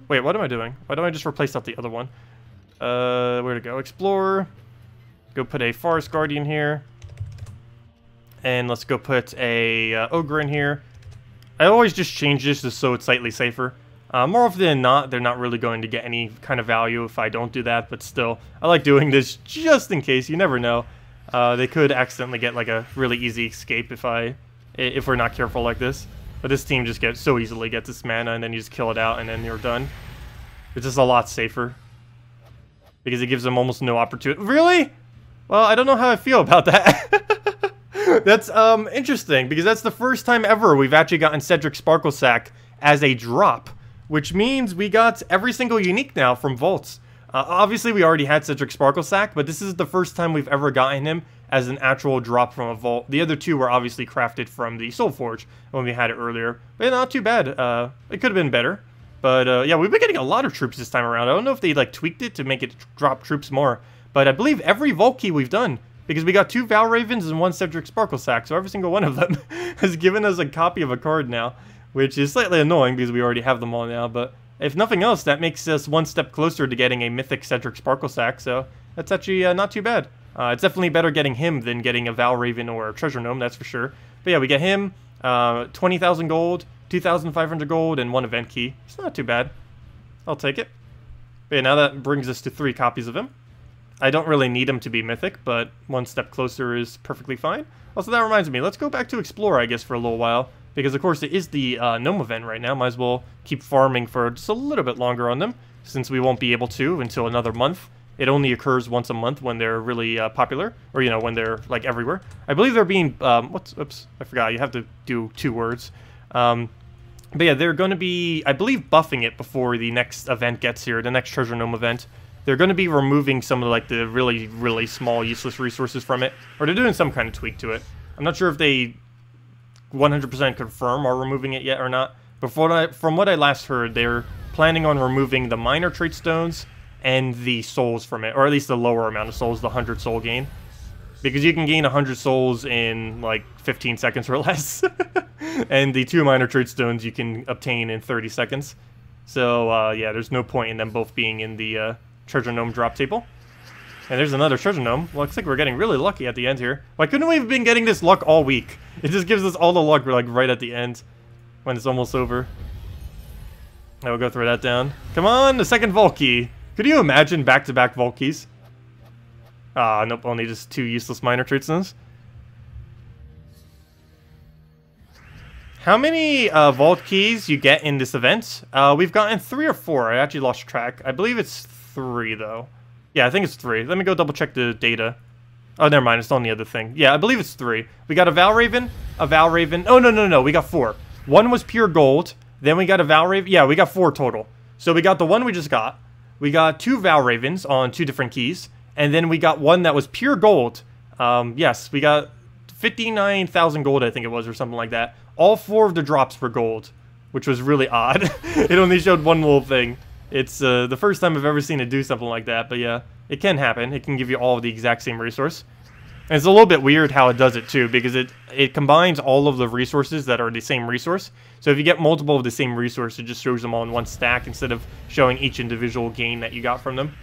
Wait, what am I doing? Why don't I just replace out the other one? Where to go? Explorer. Go put a Forest Guardian here. And let's go put a Ogre in here. I always just change this just so it's slightly safer. More often than not, they're not really going to get any kind of value if I don't do that, but still, I like doing this just in case. You never know. They could accidentally get like a really easy escape if we're not careful like this. But this team just so easily gets this mana, and then you just kill it out, and then you're done. It's just a lot safer. Because it gives them almost no opportunity. Really? Well, I don't know how I feel about that. That's interesting, because that's the first time ever we've actually gotten Cedric Sparklesack as a drop. Which means we got every single unique now from Vaults. Obviously, we already had Cedric Sparklesack, but this is the first time we've ever gotten him as an actual drop from a vault. The other two were obviously crafted from the Soul Forge when we had it earlier. But not too bad. It could have been better. But yeah, we've been getting a lot of troops this time around. I don't know if they like tweaked it to make it drop troops more. But I believe every vault key we've done, because we got 2 Val Ravens and 1 Cedric Sparklesack, so every single one of them has given us a copy of a card now. Which is slightly annoying because we already have them all now, but if nothing else, that makes us one step closer to getting a Mythic Cedric Sparklesack, so that's actually not too bad. It's definitely better getting him than getting a Val Raven or a Treasure Gnome, that's for sure. But yeah, we get him, 20,000 gold, 2,500 gold, and 1 event key. It's not too bad. I'll take it. But yeah, now that brings us to 3 copies of him. I don't really need him to be Mythic, but one step closer is perfectly fine. Also, that reminds me, let's go back to Explore, I guess, for a little while. Because, of course, it is the Gnome event right now. Might as well keep farming for just a little bit longer on them, since we won't be able to until another month. It only occurs once a month when they're really popular, or, you know, when they're, like, everywhere. I believe they're being, oops, I forgot, you have to do 2 words. But yeah, they're going to be, I believe, buffing it before the next event gets here, the next Treasure Gnome event. They're going to be removing some of, like, the really, really small, useless resources from it, or they're doing some kind of tweak to it. I'm not sure if they 100% confirm are removing it yet or not. But from what I last heard, they're planning on removing the minor trait stones and the souls from it, or at least the lower amount of souls, the 100 soul gain. Because you can gain 100 souls in like 15 seconds or less. And the 2 minor trait stones you can obtain in 30 seconds. So yeah, there's no point in them both being in the Treasure Gnome drop table. And there's another Treasure Gnome. Well, looks like we're getting really lucky at the end here. Why couldn't we have been getting this luck all week? It just gives us all the luck, like, right at the end. When it's almost over. I will go throw that down. Come on, the second vault key. Could you imagine back-to-back vault keys? Ah, nope, only just 2 useless minor trait stones. How many vault keys you get in this event? We've gotten 3 or 4. I actually lost track. I believe it's 3, though. Yeah, I think it's 3. Let me go double check the data. Oh, never mind. It's on the other thing. Yeah, I believe it's 3. We got a Val Raven, a Val Raven. Oh, no. We got 4. 1 was pure gold. Then we got a Val Raven. Yeah, we got 4 total. So we got the one we just got. We got 2 Val Ravens on 2 different keys. And then we got 1 that was pure gold. Yes, we got 59,000 gold, I think it was, or something like that. All 4 of the drops were gold, which was really odd. It only showed 1 little thing. It's the first time I've ever seen it do something like that, but yeah, it can happen. It can give you all of the exact same resource. And it's a little bit weird how it does it too, because it combines all of the resources that are the same resource. So if you get multiple of the same resource, it just shows them all in one stack instead of showing each individual gain that you got from them.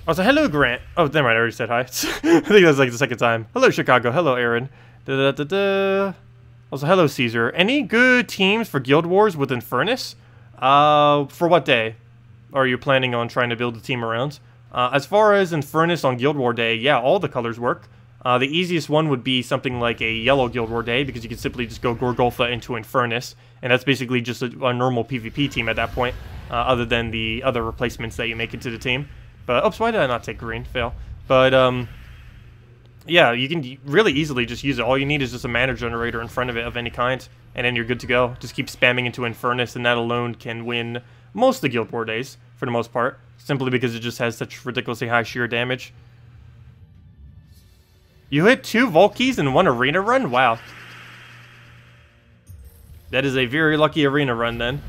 Also, hello Grant. Oh, never mind, I already said hi. I think that's like the second time. Hello Chicago, hello Aaron. Also, hello Caesar. Any good teams for Guild Wars with Infernus? For what day are you planning on trying to build a team around? As far as Infernus on Guild War Day, yeah, all the colors work. The easiest one would be something like a yellow Guild War Day, because you can simply just go Gorgolfa into Infernus, and that's basically just a normal PvP team at that point, other than the other replacements that you make into the team. But, oops, why did I not take green? Fail. But, yeah, you can really easily just use it. All you need is just a mana generator in front of it of any kind, and then you're good to go. Just keep spamming into Infernus, and that alone can win most of the Guild War days, for the most part, simply because it just has such ridiculously high sheer damage. You hit 2 Vault Keys in 1 arena run? Wow. That is a very lucky arena run, then.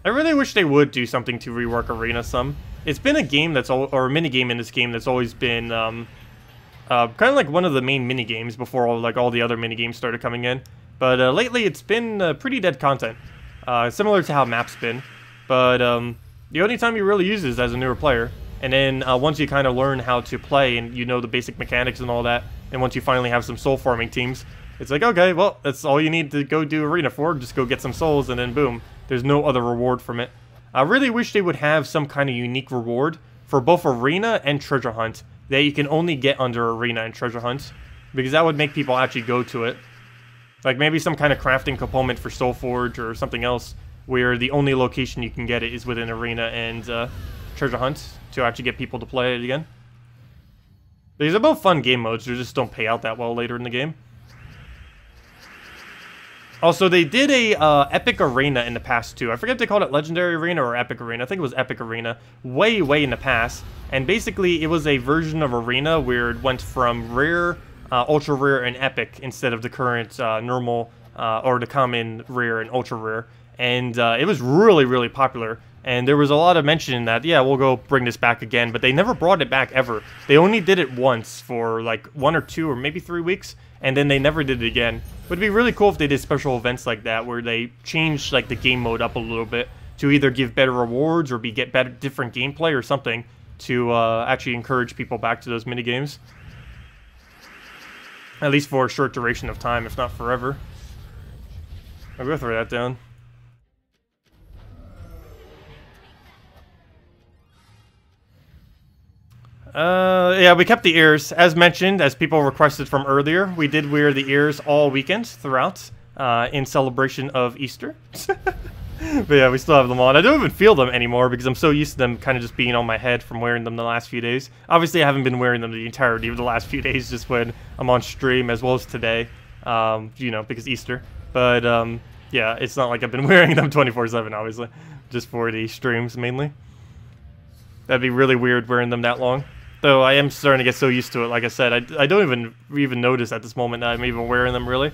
I really wish they would do something to rework Arena some. It's been a game that's, or a mini-game in this game that's always been, kind of like one of the main mini-games before all the other mini-games started coming in. But lately it's been pretty dead content. Similar to how Map's been. But the only time you really use it is as a newer player. And then once you kind of learn how to play and you know the basic mechanics and all that, and once you finally have some soul farming teams, It's like, okay, well, that's all you need to go do arena for. Just go get some souls, and then boom. There's no other reward from it. I really wish they would have some kind of unique reward for both arena and treasure hunt that you can only get under arena and treasure hunt, because that would make people actually go to it. Like maybe some kind of crafting component for Soulforge or something else, where the only location you can get it is within arena and treasure hunt to actually get people to play it again. These are both fun game modes, they just don't pay out that well later in the game. Also, they did a Epic Arena in the past, too. I forget if they called it Legendary Arena or Epic Arena. I think it was Epic Arena. Way in the past. And basically, it was a version of Arena where it went from Rare, Ultra Rare, and Epic instead of the current normal, or the common Rare and Ultra Rare. And it was really popular. And there was a lot of mention in that, yeah, we'll go bring this back again. But they never brought it back ever. They only did it once for like 1 or 2 or maybe 3 weeks. And then they never did it again. But it'd be really cool if they did special events like that, where they changed like the game mode up a little bit to either give better rewards or get better, different gameplay or something to actually encourage people back to those minigames. At least for a short duration of time, if not forever. I'll go throw that down. Yeah, we kept the ears. As mentioned, as people requested from earlier, we did wear the ears all weekend throughout, in celebration of Easter. But yeah, we still have them on. I don't even feel them anymore because I'm so used to them kind of just being on my head from wearing them the last few days. Obviously, I haven't been wearing them the entirety of the last few days, just when I'm on stream, as well as today, you know, because Easter. But, yeah, it's not like I've been wearing them 24/7, obviously, just for the streams, mainly. That'd be really weird wearing them that long. Though I am starting to get so used to it, like I said, I don't even notice at this moment that I'm even wearing them, really.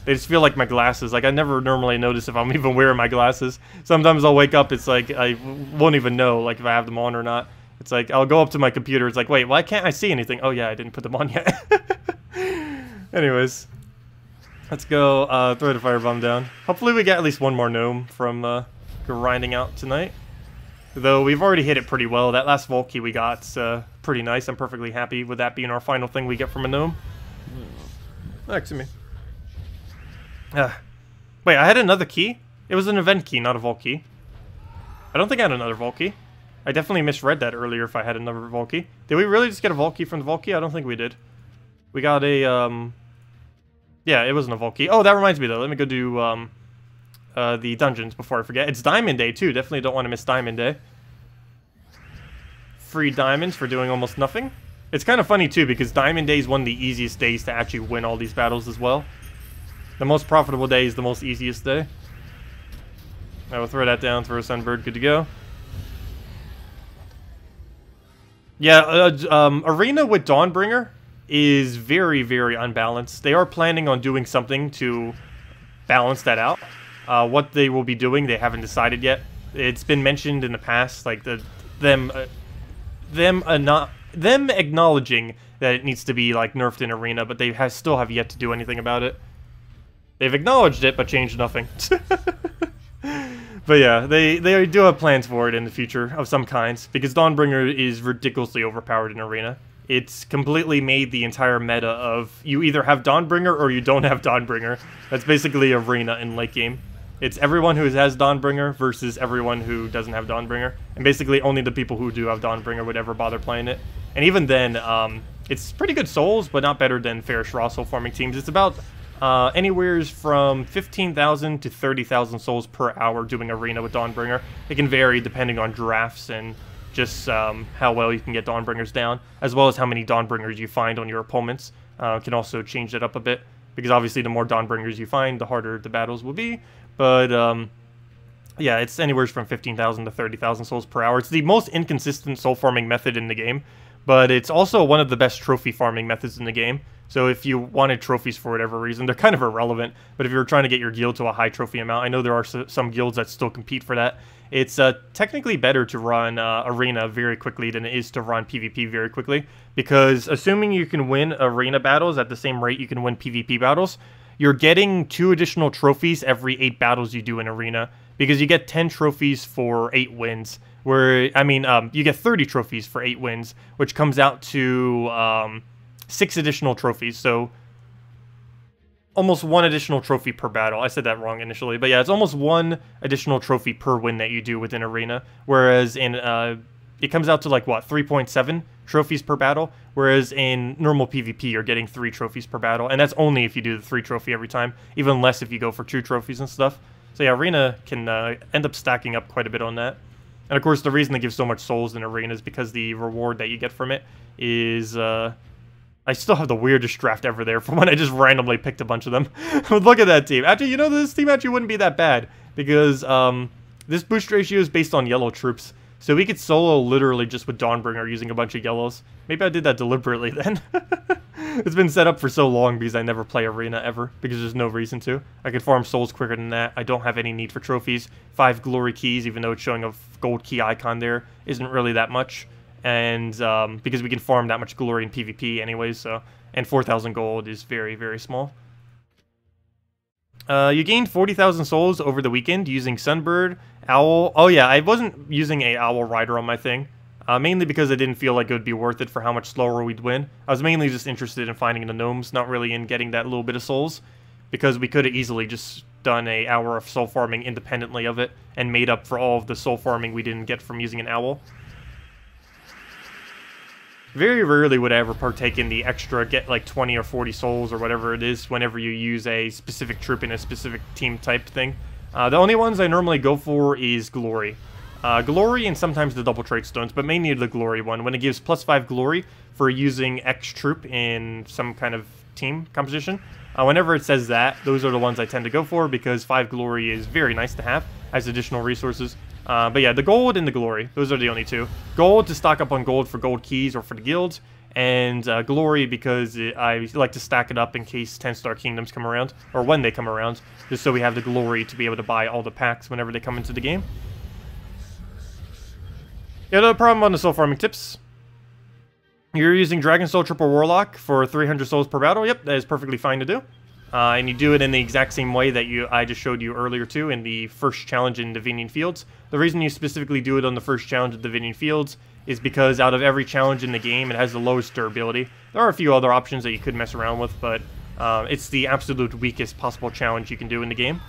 They just feel like my glasses. Like, I never normally notice if I'm even wearing my glasses. Sometimes I'll wake up, it's like, I won't even know, like, if I have them on or not. It's like, I'll go up to my computer, it's like, wait, why can't I see anything? Oh yeah, I didn't put them on yet. Anyways. Let's go throw the firebomb down. Hopefully we get at least one more gnome from grinding out tonight. Though we've already hit it pretty well. That last Volkey we got's pretty nice. I'm perfectly happy with that being our final thing we get from a gnome. Excuse me. Wait, I had another key? It was an event key, not a Vault key. I don't think I had another Vault key. I definitely misread that earlier if I had another Vault key. Did we really just get a Vault key from the Vault key? I don't think we did. We got a, yeah, it wasn't a Vault key. Oh, that reminds me though. Let me go do, the dungeons before I forget. It's Diamond Day too. Definitely don't want to miss Diamond Day. Free diamonds for doing almost nothing. It's kind of funny too because Diamond Day is one of the easiest days to actually win all these battles as well. The most profitable day is the most easiest day. I will throw that down, throw a Sunbird, good to go. Yeah, Arena with Dawnbringer is very unbalanced. They are planning on doing something to balance that out. What they will be doing, they haven't decided yet. It's been mentioned in the past, like them acknowledging that it needs to be like nerfed in Arena, but they still have yet to do anything about it. They've acknowledged it, but changed nothing. But yeah, they do have plans for it in the future of some kinds, because Dawnbringer is ridiculously overpowered in Arena. It's completely made the entire meta of you either have Dawnbringer or you don't have Dawnbringer. That's basically Arena in late game. It's everyone who has Dawnbringer versus everyone who doesn't have Dawnbringer. And basically only the people who do have Dawnbringer would ever bother playing it. And even then, it's pretty good souls, but not better than Fair Straw soul farming teams. It's about anywhere from 15,000 to 30,000 souls per hour doing Arena with Dawnbringer. It can vary depending on drafts and just how well you can get Dawnbringers down, as well as how many Dawnbringers you find on your opponents. Can also change it up a bit, because obviously the more Dawnbringers you find, the harder the battles will be. But yeah, it's anywhere from 15,000 to 30,000 souls per hour. It's the most inconsistent soul farming method in the game, but it's also one of the best trophy farming methods in the game. So if you wanted trophies for whatever reason, they're kind of irrelevant, but if you're trying to get your guild to a high trophy amount, I know there are some guilds that still compete for that. It's technically better to run Arena very quickly than it is to run PvP very quickly, because assuming you can win Arena battles at the same rate you can win PvP battles, you're getting 2 additional trophies every 8 battles you do in Arena, because you get 10 trophies for 8 wins, where, I mean, you get 30 trophies for 8 wins, which comes out to 6 additional trophies, so almost 1 additional trophy per battle. I said that wrong initially, but yeah, it's almost 1 additional trophy per win that you do within Arena, whereas in, it comes out to like, what, 3.7 trophies per battle, whereas in normal PvP, you're getting 3 trophies per battle, and that's only if you do the 3 trophy every time, even less if you go for 2 trophies and stuff. So yeah, Arena can end up stacking up quite a bit on that. And of course, the reason they give so much souls in Arena is because the reward that you get from it is, I still have the weirdest draft ever there from when I just randomly picked a bunch of them. Look at that team. Actually, you know, this team actually wouldn't be that bad, because this boost ratio is based on yellow troops. So we could solo literally just with Dawnbringer using a bunch of yellows. Maybe I did that deliberately then. It's been set up for so long because I never play Arena ever, because there's no reason to. I could farm souls quicker than that. I don't have any need for trophies. 5 glory keys, even though it's showing a gold key icon there, isn't really that much. And because we can farm that much glory in PvP anyways, so, and 4,000 gold is very, very small. You gained 40,000 souls over the weekend using Sunbird, Owl. Oh yeah, I wasn't using a Owl Rider on my thing, mainly because I didn't feel like it would be worth it for how much slower we'd win. I was mainly just interested in finding the gnomes, not really in getting that little bit of souls, because we could have easily just done an hour of soul farming independently of it, and made up for all of the soul farming we didn't get from using an Owl. Very rarely would I ever partake in the extra, get like 20 or 40 souls or whatever it is whenever you use a specific troop in a specific team type thing. The only ones I normally go for is Glory. Glory and sometimes the double trait stones, but mainly the Glory one, when it gives +5 Glory for using X troop in some kind of team composition. Whenever it says that, those are the ones I tend to go for, because 5 Glory is very nice to have as additional resources. But yeah, the gold and the glory, those are the only 2. Gold to stock up on gold for gold keys or for the guilds, and glory because I like to stack it up in case 10-star kingdoms come around, or when they come around, just so we have the glory to be able to buy all the packs whenever they come into the game. Yeah, no problem on the soul farming tips. You're using Dragon Soul Triple Warlock for 300 souls per battle. Yep, that is perfectly fine to do. And you do it in the exact same way that I just showed you earlier too, in the first challenge in Divinian Fields. The reason you specifically do it on the first challenge in Divinian Fields is because out of every challenge in the game, it has the lowest durability. There are a few other options that you could mess around with, but it's the absolute weakest possible challenge you can do in the game.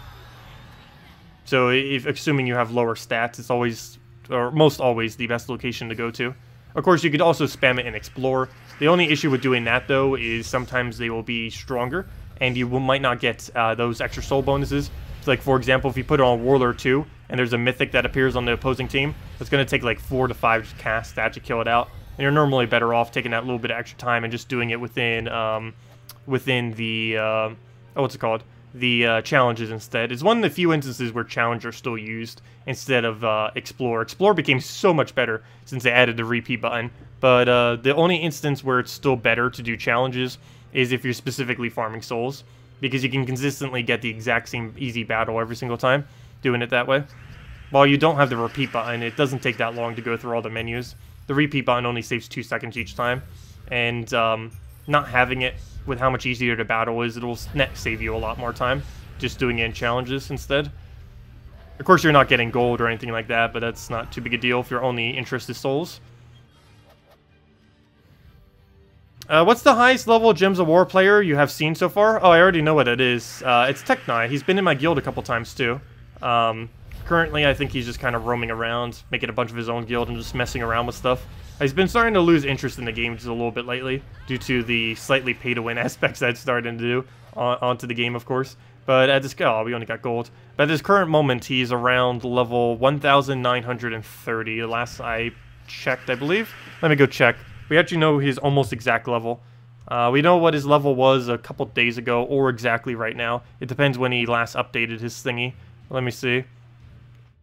So if assuming you have lower stats, it's always, or most always, the best location to go to. Of course, you could also spam it and explore. The only issue with doing that, though, is sometimes they will be stronger, and you might not get those extra soul bonuses. So, like, for example, if you put it on Warlord 2, and there's a mythic that appears on the opposing team, it's going to take like 4 to 5 casts to actually kill it out. And you're normally better off taking that little bit of extra time and just doing it within the, what's it called? The challenges instead. It's one of the few instances where challenge are still used instead of explore. Explore became so much better since they added the repeat button. But the only instance where it's still better to do challenges is if you're specifically farming souls, because you can consistently get the exact same easy battle every single time doing it that way. While you don't have the repeat button, it doesn't take that long to go through all the menus. The repeat button only saves 2 seconds each time, and not having it with how much easier the battle is, it'll net save you a lot more time just doing it in challenges instead. Of course, you're not getting gold or anything like that, but that's not too big a deal if your only interest is souls. What's the highest level Gems of War player you have seen so far? Oh, I already know what it is. It's Techni. He's been in my guild a couple times too. Currently, I think he's just kind of roaming around, making a bunch of his own guild and just messing around with stuff. He's been starting to lose interest in the game just a little bit lately, due to the slightly pay-to-win aspects that it's starting to do onto the game, of course. But at this, oh, we only got gold. But at this current moment, he's around level 1,930. The last I checked, I believe. Let me go check. We actually know his almost exact level. We know what his level was a couple days ago, or exactly right now. It depends when he last updated his thingy. Let me see.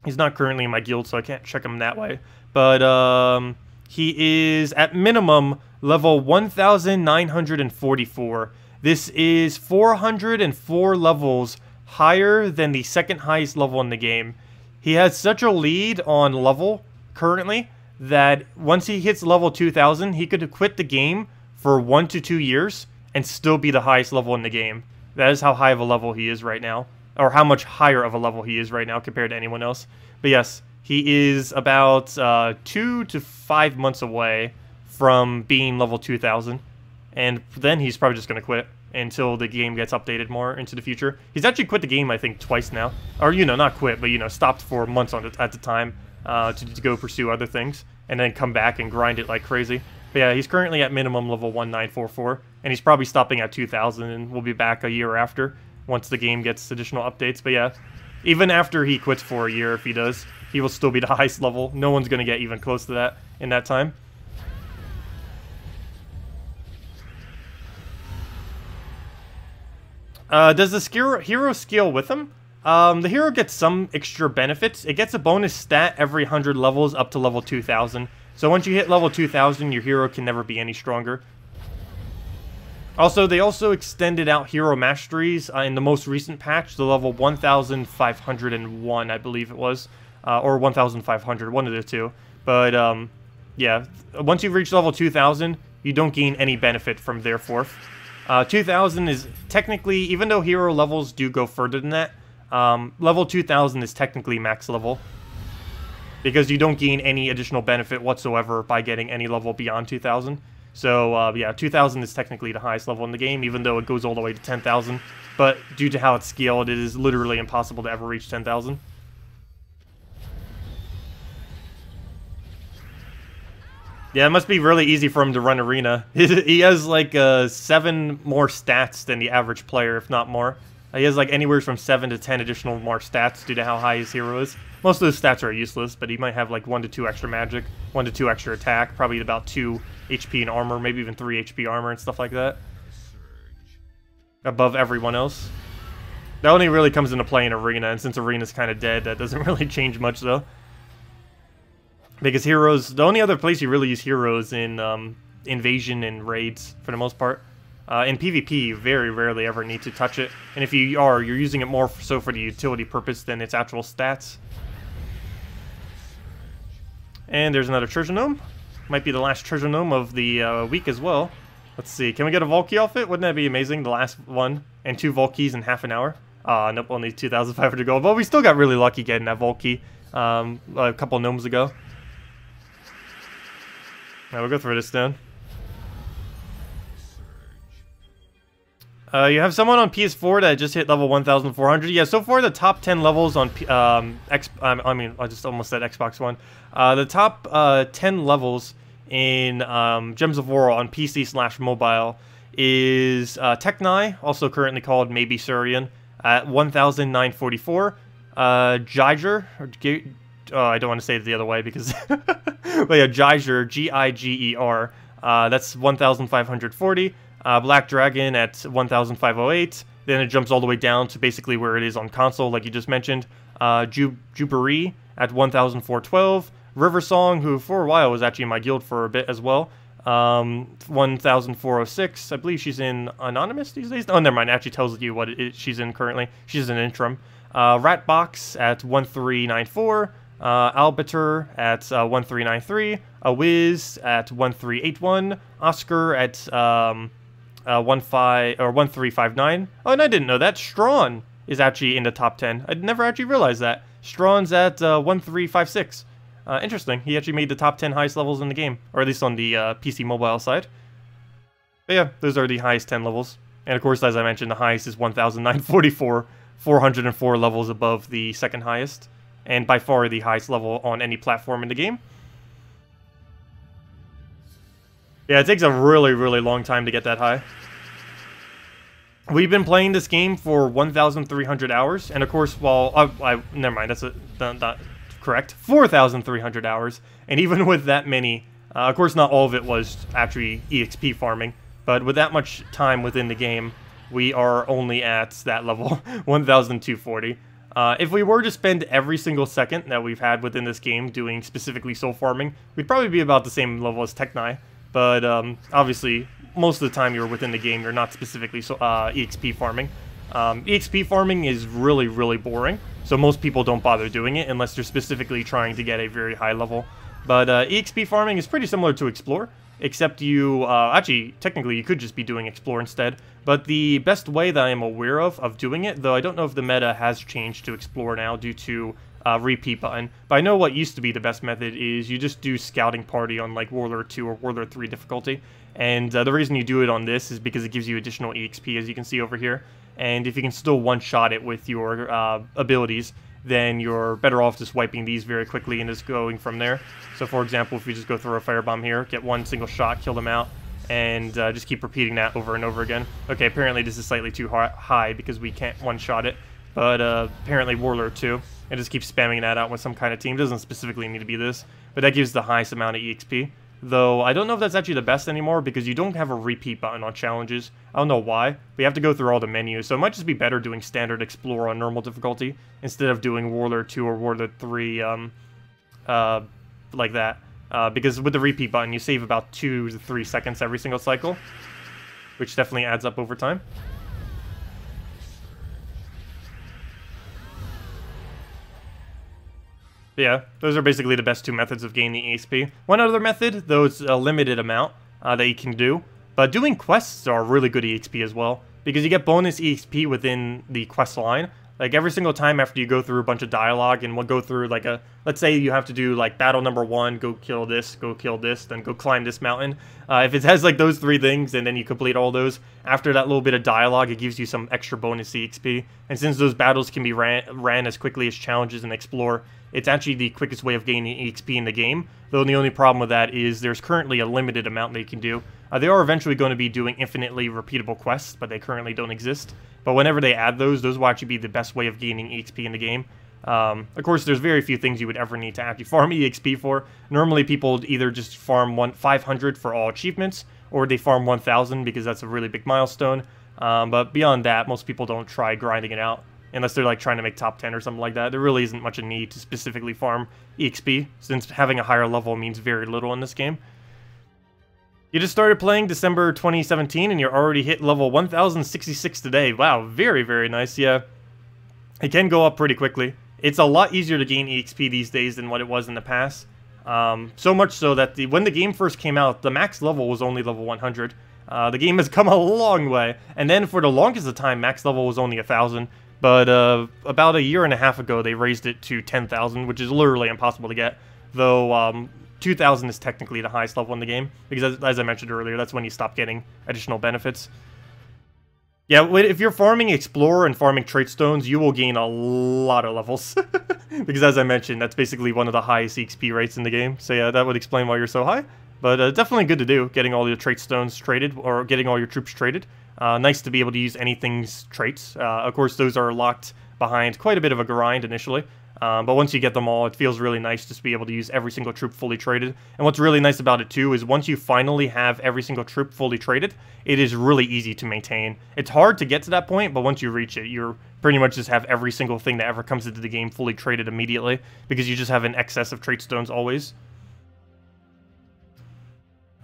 He's not currently in my guild, so I can't check him that way. But he is, at minimum, level 1,944. This is 404 levels higher than the second highest level in the game. He has such a lead on level currently that once he hits level 2,000, he could quit the game for 1 to 2 years and still be the highest level in the game. That is how high of a level he is right now, or how much higher of a level he is right now compared to anyone else. But yes, he is about 2 to 5 months away from being level 2,000, and then he's probably just going to quit until the game gets updated more into the future. He's actually quit the game, I think, twice now. Or, you know, not quit, but, you know, stopped for months at the time to go pursue other things. And then come back and grind it like crazy. But yeah, he's currently at minimum level 1944. And he's probably stopping at 2000 and will be back a year after, once the game gets additional updates. But yeah, even after he quits for a year, if he does, he will still be the highest level. No one's going to get even close to that in that time. Does the hero scale with him? The hero gets some extra benefits. It gets a bonus stat every 100 levels up to level 2000. So once you hit level 2000, your hero can never be any stronger. Also, they also extended out hero masteries in the most recent patch, the level 1501, I believe it was. Or 1500, one of the two. But, yeah, once you've reached level 2000, you don't gain any benefit from therefore. 2000 is technically, even though hero levels do go further than that, level 2000 is technically max level. Because you don't gain any additional benefit whatsoever by getting any level beyond 2000. So, yeah, 2000 is technically the highest level in the game, even though it goes all the way to 10,000. But due to how it's scaled, it is literally impossible to ever reach 10,000. Yeah, it must be really easy for him to run Arena. He has, like, 7 more stats than the average player, if not more. He has, like, anywhere from 7 to 10 additional more stats due to how high his hero is. Most of those stats are useless, but he might have, like, 1 to 2 extra magic, 1 to 2 extra attack, probably about 2 HP in armor, maybe even 3 HP armor and stuff like that. Above everyone else. That only really comes into play in Arena, and since Arena's kind of dead, that doesn't really change much, though. Because heroes, the only other place you really use heroes in invasion and raids, for the most part. In PvP, you very rarely ever need to touch it. And if you are, you're using it more so for the utility purpose than its actual stats. And there's another treasure gnome. Might be the last treasure gnome of the week as well. Let's see, can we get a Volky off it? Wouldn't that be amazing? The last one, and 2 Volkies in half an hour. Nope, only 2,500 gold. But we still got really lucky getting that Volky a couple gnomes ago. Alright, we'll go through this then. You have someone on PS4 that just hit level 1,400. Yeah, so far the top 10 levels on I just almost said Xbox One. The top 10 levels in Gems of War on PC/mobile is Teknai, also currently called Maybe Surian, at 1,944. Giger, I don't want to say it the other way because, but yeah, Giger, Giger, that's 1,540. Black Dragon at 1,508. Then it jumps all the way down to basically where it is on console, like you just mentioned. Jubilee at 1,412. River Song, who for a while was actually in my guild for a bit as well. 1,406. I believe she's in Anonymous these days. Oh, never mind. It actually tells you what she's in currently. She's in Interim. Ratbox at 1,394. Albiter at 1,393. Wiz at 1,381. Oscar at 1,359. Oh, and I didn't know that. Strawn is actually in the top 10. I'd never actually realized that. Strawn's at 1,356. Interesting. He actually made the top 10 highest levels in the game, or at least on the PC mobile side. But yeah, those are the highest 10 levels. And of course, as I mentioned, the highest is 1,944, 404 levels above the second highest, and by far the highest level on any platform in the game. Yeah, it takes a really, really long time to get that high. We've been playing this game for 1,300 hours, and of course, while never mind, that's not correct. 4,300 hours, and even with that many, of course, not all of it was actually EXP farming, but with that much time within the game, we are only at that level, 1,240. If we were to spend every single second that we've had within this game doing specifically soul farming, we'd probably be about the same level as Teknai. But obviously, most of the time you're within the game, you're not specifically EXP farming. EXP farming is really, really boring, so most people don't bother doing it unless they're specifically trying to get a very high level. But EXP farming is pretty similar to Explore, except you, actually, technically you could just be doing Explore instead. But the best way that I am aware of doing it, though I don't know if the meta has changed to Explore now due to repeat button. But I know what used to be the best method is you just do Scouting Party on like Warlord 2 or Warlord 3 difficulty. And the reason you do it on this is because it gives you additional EXP, as you can see over here. And if you can still one-shot it with your abilities, then you're better off just wiping these very quickly and just going from there. So for example, if you just go through a firebomb here, get one single shot, kill them out, and just keep repeating that over and over again. Okay, apparently this is slightly too high because we can't one-shot it, but apparently Warlord 2, and just keep spamming that out with some kind of team. It doesn't specifically need to be this, but that gives the highest amount of EXP. Though I don't know if that's actually the best anymore because you don't have a repeat button on challenges. I don't know why. We have to go through all the menus, so it might just be better doing Standard Explorer on normal difficulty instead of doing Warlord 2 or Warlord 3 like that. Because with the repeat button, you save about 2 to 3 seconds every single cycle, which definitely adds up over time. But yeah, those are basically the best two methods of gaining EXP. One other method, though it's a limited amount that you can do, but doing quests are really good EXP as well, because you get bonus EXP within the quest line. Like every single time after you go through a bunch of dialogue and we'll go through like let's say you have to do like battle number 1, go kill this, then go climb this mountain. If it has like those 3 things and then you complete all those, after that little bit of dialogue, it gives you some extra bonus EXP. And since those battles can be ran as quickly as challenges and explore, it's actually the quickest way of gaining EXP in the game. Though the only problem with that is there's currently a limited amount that you can do. They are eventually going to be doing infinitely repeatable quests, but they currently don't exist. But whenever they add those will actually be the best way of gaining EXP in the game. Of course, there's very few things you would ever need to actually farm EXP for. Normally, people either just farm 500 for all achievements, or they farm 1,000 because that's a really big milestone. But beyond that, most people don't try grinding it out, unless they're like trying to make top 10 or something like that. There really isn't much a need to specifically farm EXP, since having a higher level means very little in this game. You just started playing December 2017 and you're already hit level 1066 today. Wow, very, very nice. Yeah, it can go up pretty quickly. It's a lot easier to gain EXP these days than what it was in the past. So much so that when the game first came out, the max level was only level 100. The game has come a long way. And then for the longest of time, max level was only 1,000. But about a year and a half ago, they raised it to 10,000, which is literally impossible to get. Though 2,000 is technically the highest level in the game, because as I mentioned earlier, that's when you stop getting additional benefits. Yeah, if you're farming Explorer and farming Trait Stones, you will gain a lot of levels. Because as I mentioned, that's basically one of the highest EXP rates in the game. So yeah, that would explain why you're so high. But definitely good to do, getting all your Trait Stones traded, or getting all your troops traded. Nice to be able to use anything's traits. Of course, those are locked behind quite a bit of a grind initially. But once you get them all, it feels really nice just to be able to use every single troop fully traded. And what's really nice about it too is once you finally have every single troop fully traded, it is really easy to maintain. It's hard to get to that point, but once you reach it, you're pretty much just have every single thing that ever comes into the game fully traded immediately, because you just have an excess of trait stones always.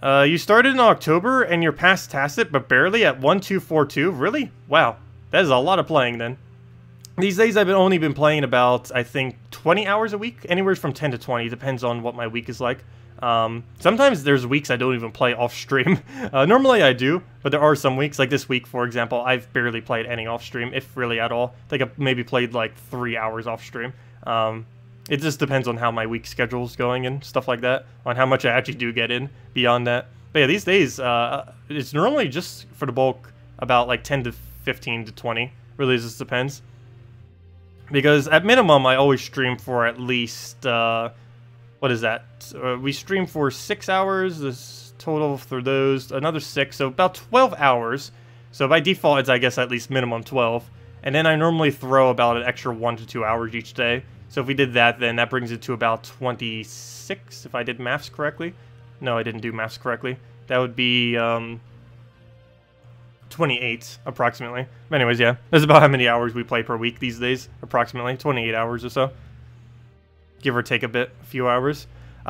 You started in October and you're past Tacet, but barely at 1242. Really? Wow, that is a lot of playing then. These days I've only been playing about, I think, 20 hours a week. Anywhere from 10 to 20, depends on what my week is like. Sometimes there's weeks I don't even play off stream. Normally I do, but there are some weeks, like this week for example, I've barely played any off stream, if really at all. I think I've maybe played like 3 hours off stream. It just depends on how my week schedule's going and stuff like that, on how much I actually do get in beyond that. But yeah, these days, it's normally just for the bulk about like 10 to 15 to 20. Really just depends. Because at minimum, I always stream for at least, what is that? We stream for 6 hours, this total for those, another 6, so about 12 hours. So by default, it's I guess at least minimum 12. And then I normally throw about an extra 1 to 2 hours each day. So if we did that, then that brings it to about 26, if I did maths correctly. No, I didn't do maths correctly. That would be 28, approximately. But anyways, yeah, that's about how many hours we play per week these days, approximately 28 hours or so. Give or take a few hours.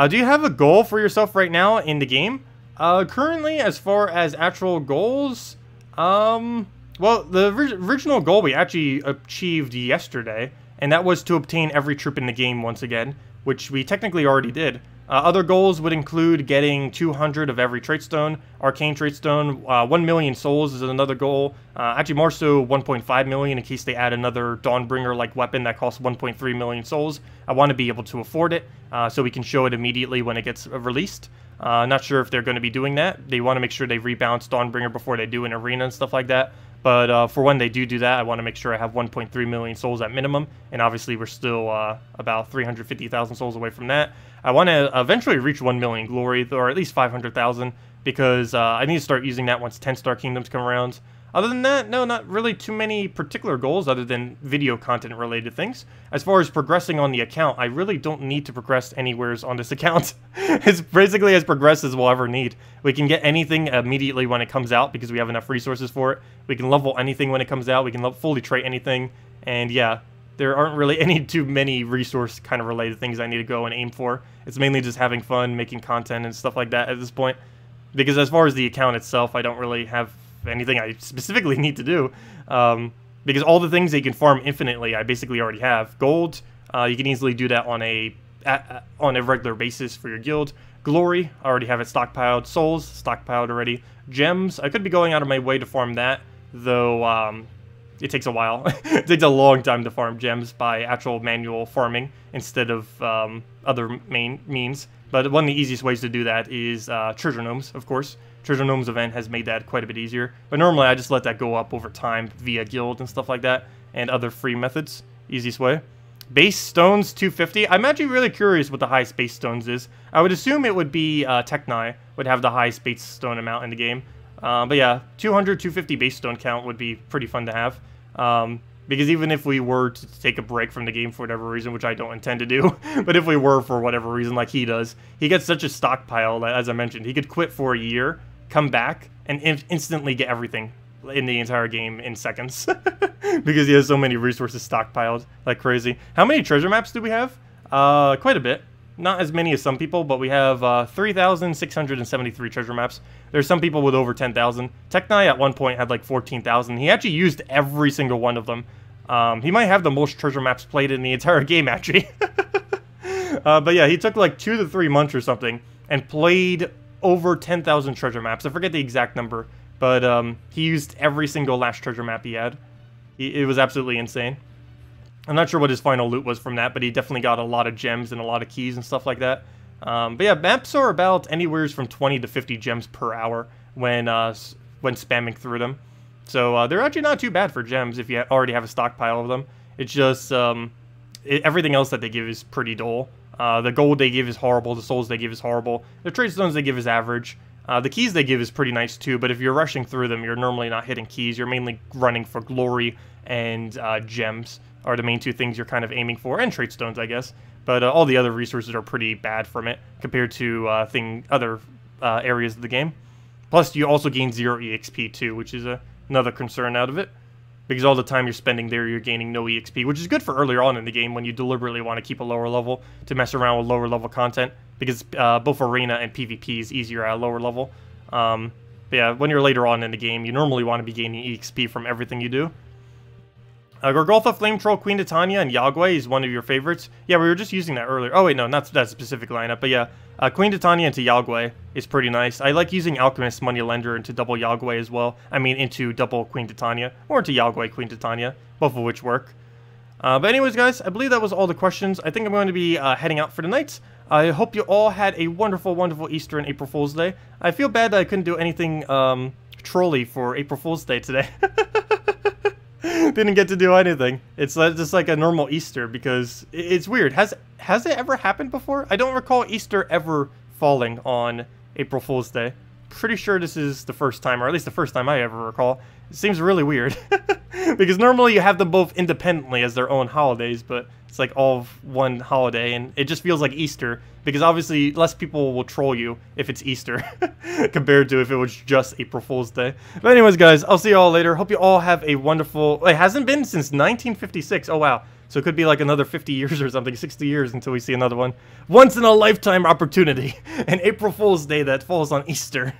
Do you have a goal for yourself right now in the game? Currently, as far as actual goals, well, the original goal we actually achieved yesterday, and that was to obtain every troop in the game once again, which we technically already did. Other goals would include getting 200 of every trait stone, arcane trait stone. 1 million souls is another goal. Actually, more so 1.5 million in case they add another Dawnbringer-like weapon that costs 1.3 million souls. I want to be able to afford it so we can show it immediately when it gets released. Not sure if they're going to be doing that. They want to make sure they rebalance Dawnbringer before they do an arena and stuff like that. But for when they do that, I want to make sure I have 1.3 million souls at minimum. And obviously, we're still about 350,000 souls away from that. I want to eventually reach 1 million glory, or at least 500,000, because I need to start using that once 10-star kingdoms come around. Other than that, no, not really too many particular goals other than video content related things. As far as progressing on the account, I really don't need to progress anywhere on this account. It's basically as progressed as we'll ever need. We can get anything immediately when it comes out because we have enough resources for it. We can level anything when it comes out. We can fully trait anything. And yeah, there aren't really any too many resource kind of related things I need to go and aim for. It's mainly just having fun, making content and stuff like that at this point. Because as far as the account itself, I don't really have anything I specifically need to do, because all the things they can farm infinitely I basically already have. Gold, you can easily do that on a regular basis for your guild. Glory, I already have it stockpiled. Souls, stockpiled already. Gems, I could be going out of my way to farm that, though it takes a while. It takes a long time to farm gems by actual manual farming instead of other means. But one of the easiest ways to do that is treasure gnomes, of course. Treasure Gnomes event has made that quite a bit easier. But normally I just let that go up over time via guild and stuff like that. And other free methods. Easiest way. Base stones 250. I'm actually really curious what the highest base stones is. I would assume it would be Techni would have the highest base stone amount in the game. But yeah, 200, 250 base stone count would be pretty fun to have. Because even if we were to take a break from the game for whatever reason, which I don't intend to do, but if we were for whatever reason like he does, he gets such a stockpile that, as I mentioned, he could quit for a year, come back, and instantly get everything in the entire game in seconds. Because he has so many resources stockpiled like crazy. How many treasure maps do we have? Quite a bit. Not as many as some people, but we have 3,673 treasure maps. There's some people with over 10,000. Techni at one point had like 14,000. He actually used every single one of them. He might have the most treasure maps played in the entire game, actually. But yeah, he took like 2 to 3 months or something and played over 10,000 treasure maps. I forget the exact number, but he used every single last treasure map he had. It was absolutely insane. I'm not sure what his final loot was from that, but he definitely got a lot of gems and a lot of keys and stuff like that. But yeah, maps are about anywhere from 20 to 50 gems per hour when spamming through them. So they're actually not too bad for gems if you already have a stockpile of them. It's just everything else that they give is pretty dull. The gold they give is horrible. The souls they give is horrible. The trade stones they give is average. The keys they give is pretty nice too, but if you're rushing through them, you're normally not hitting keys. You're mainly running for glory and gems are the main two things you're kind of aiming for, and trade stones, I guess. But all the other resources are pretty bad from it compared to other areas of the game. Plus, you also gain 0 EXP too, which is another concern out of it. Because all the time you're spending there, you're gaining no EXP, which is good for earlier on in the game when you deliberately want to keep a lower level to mess around with lower level content. Because both Arena and PvP is easier at a lower level. But yeah, when you're later on in the game, you normally want to be gaining EXP from everything you do. Gorgoltha, Flame Troll, Queen Titania, and Yagway is one of your favorites. Yeah, we were just using that earlier. Oh wait, no, not that specific lineup, but yeah. Queen Titania into Yagway is pretty nice. I like using Alchemist, Moneylender into double Yagway as well. I mean, into double Queen Titania, or into Yagway, Queen Titania, both of which work. But anyways, guys, I believe that was all the questions. I think I'm going to be heading out for the night. I hope you all had a wonderful, wonderful Easter and April Fool's Day. I feel bad that I couldn't do anything trolly for April Fool's Day today. Didn't get to do anything. It's just like a normal Easter because it's weird. Has it ever happened before? I don't recall Easter ever falling on April Fool's Day. Pretty sure this is the first time, or at least the first time I ever recall. It seems really weird. Because normally you have them both independently as their own holidays, but it's like all of one holiday, and it just feels like Easter, because obviously less people will troll you if it's Easter, compared to if it was just April Fool's Day. But anyways, guys, I'll see you all later. Hope you all have a wonderful... It hasn't been since 1956. Oh, wow. So it could be like another 50 years or something, 60 years until we see another one. Once in a lifetime opportunity. An April Fool's Day that falls on Easter.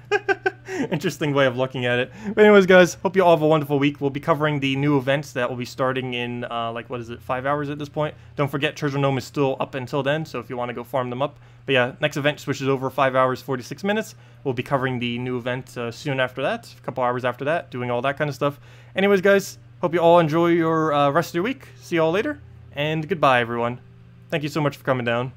Interesting way of looking at it. But anyways, guys, hope you all have a wonderful week. We'll be covering the new events that will be starting in, like, what is it, 5 hours at this point? Don't forget, Treasure Gnome is still up until then, so if you want to go farm them up, But yeah, next event switches over 5 hours, 46 minutes. We'll be covering the new event soon after that, a couple hours after that, doing all that kind of stuff. Anyways, guys, hope you all enjoy your rest of your week. See you all later, and goodbye, everyone. Thank you so much for coming down.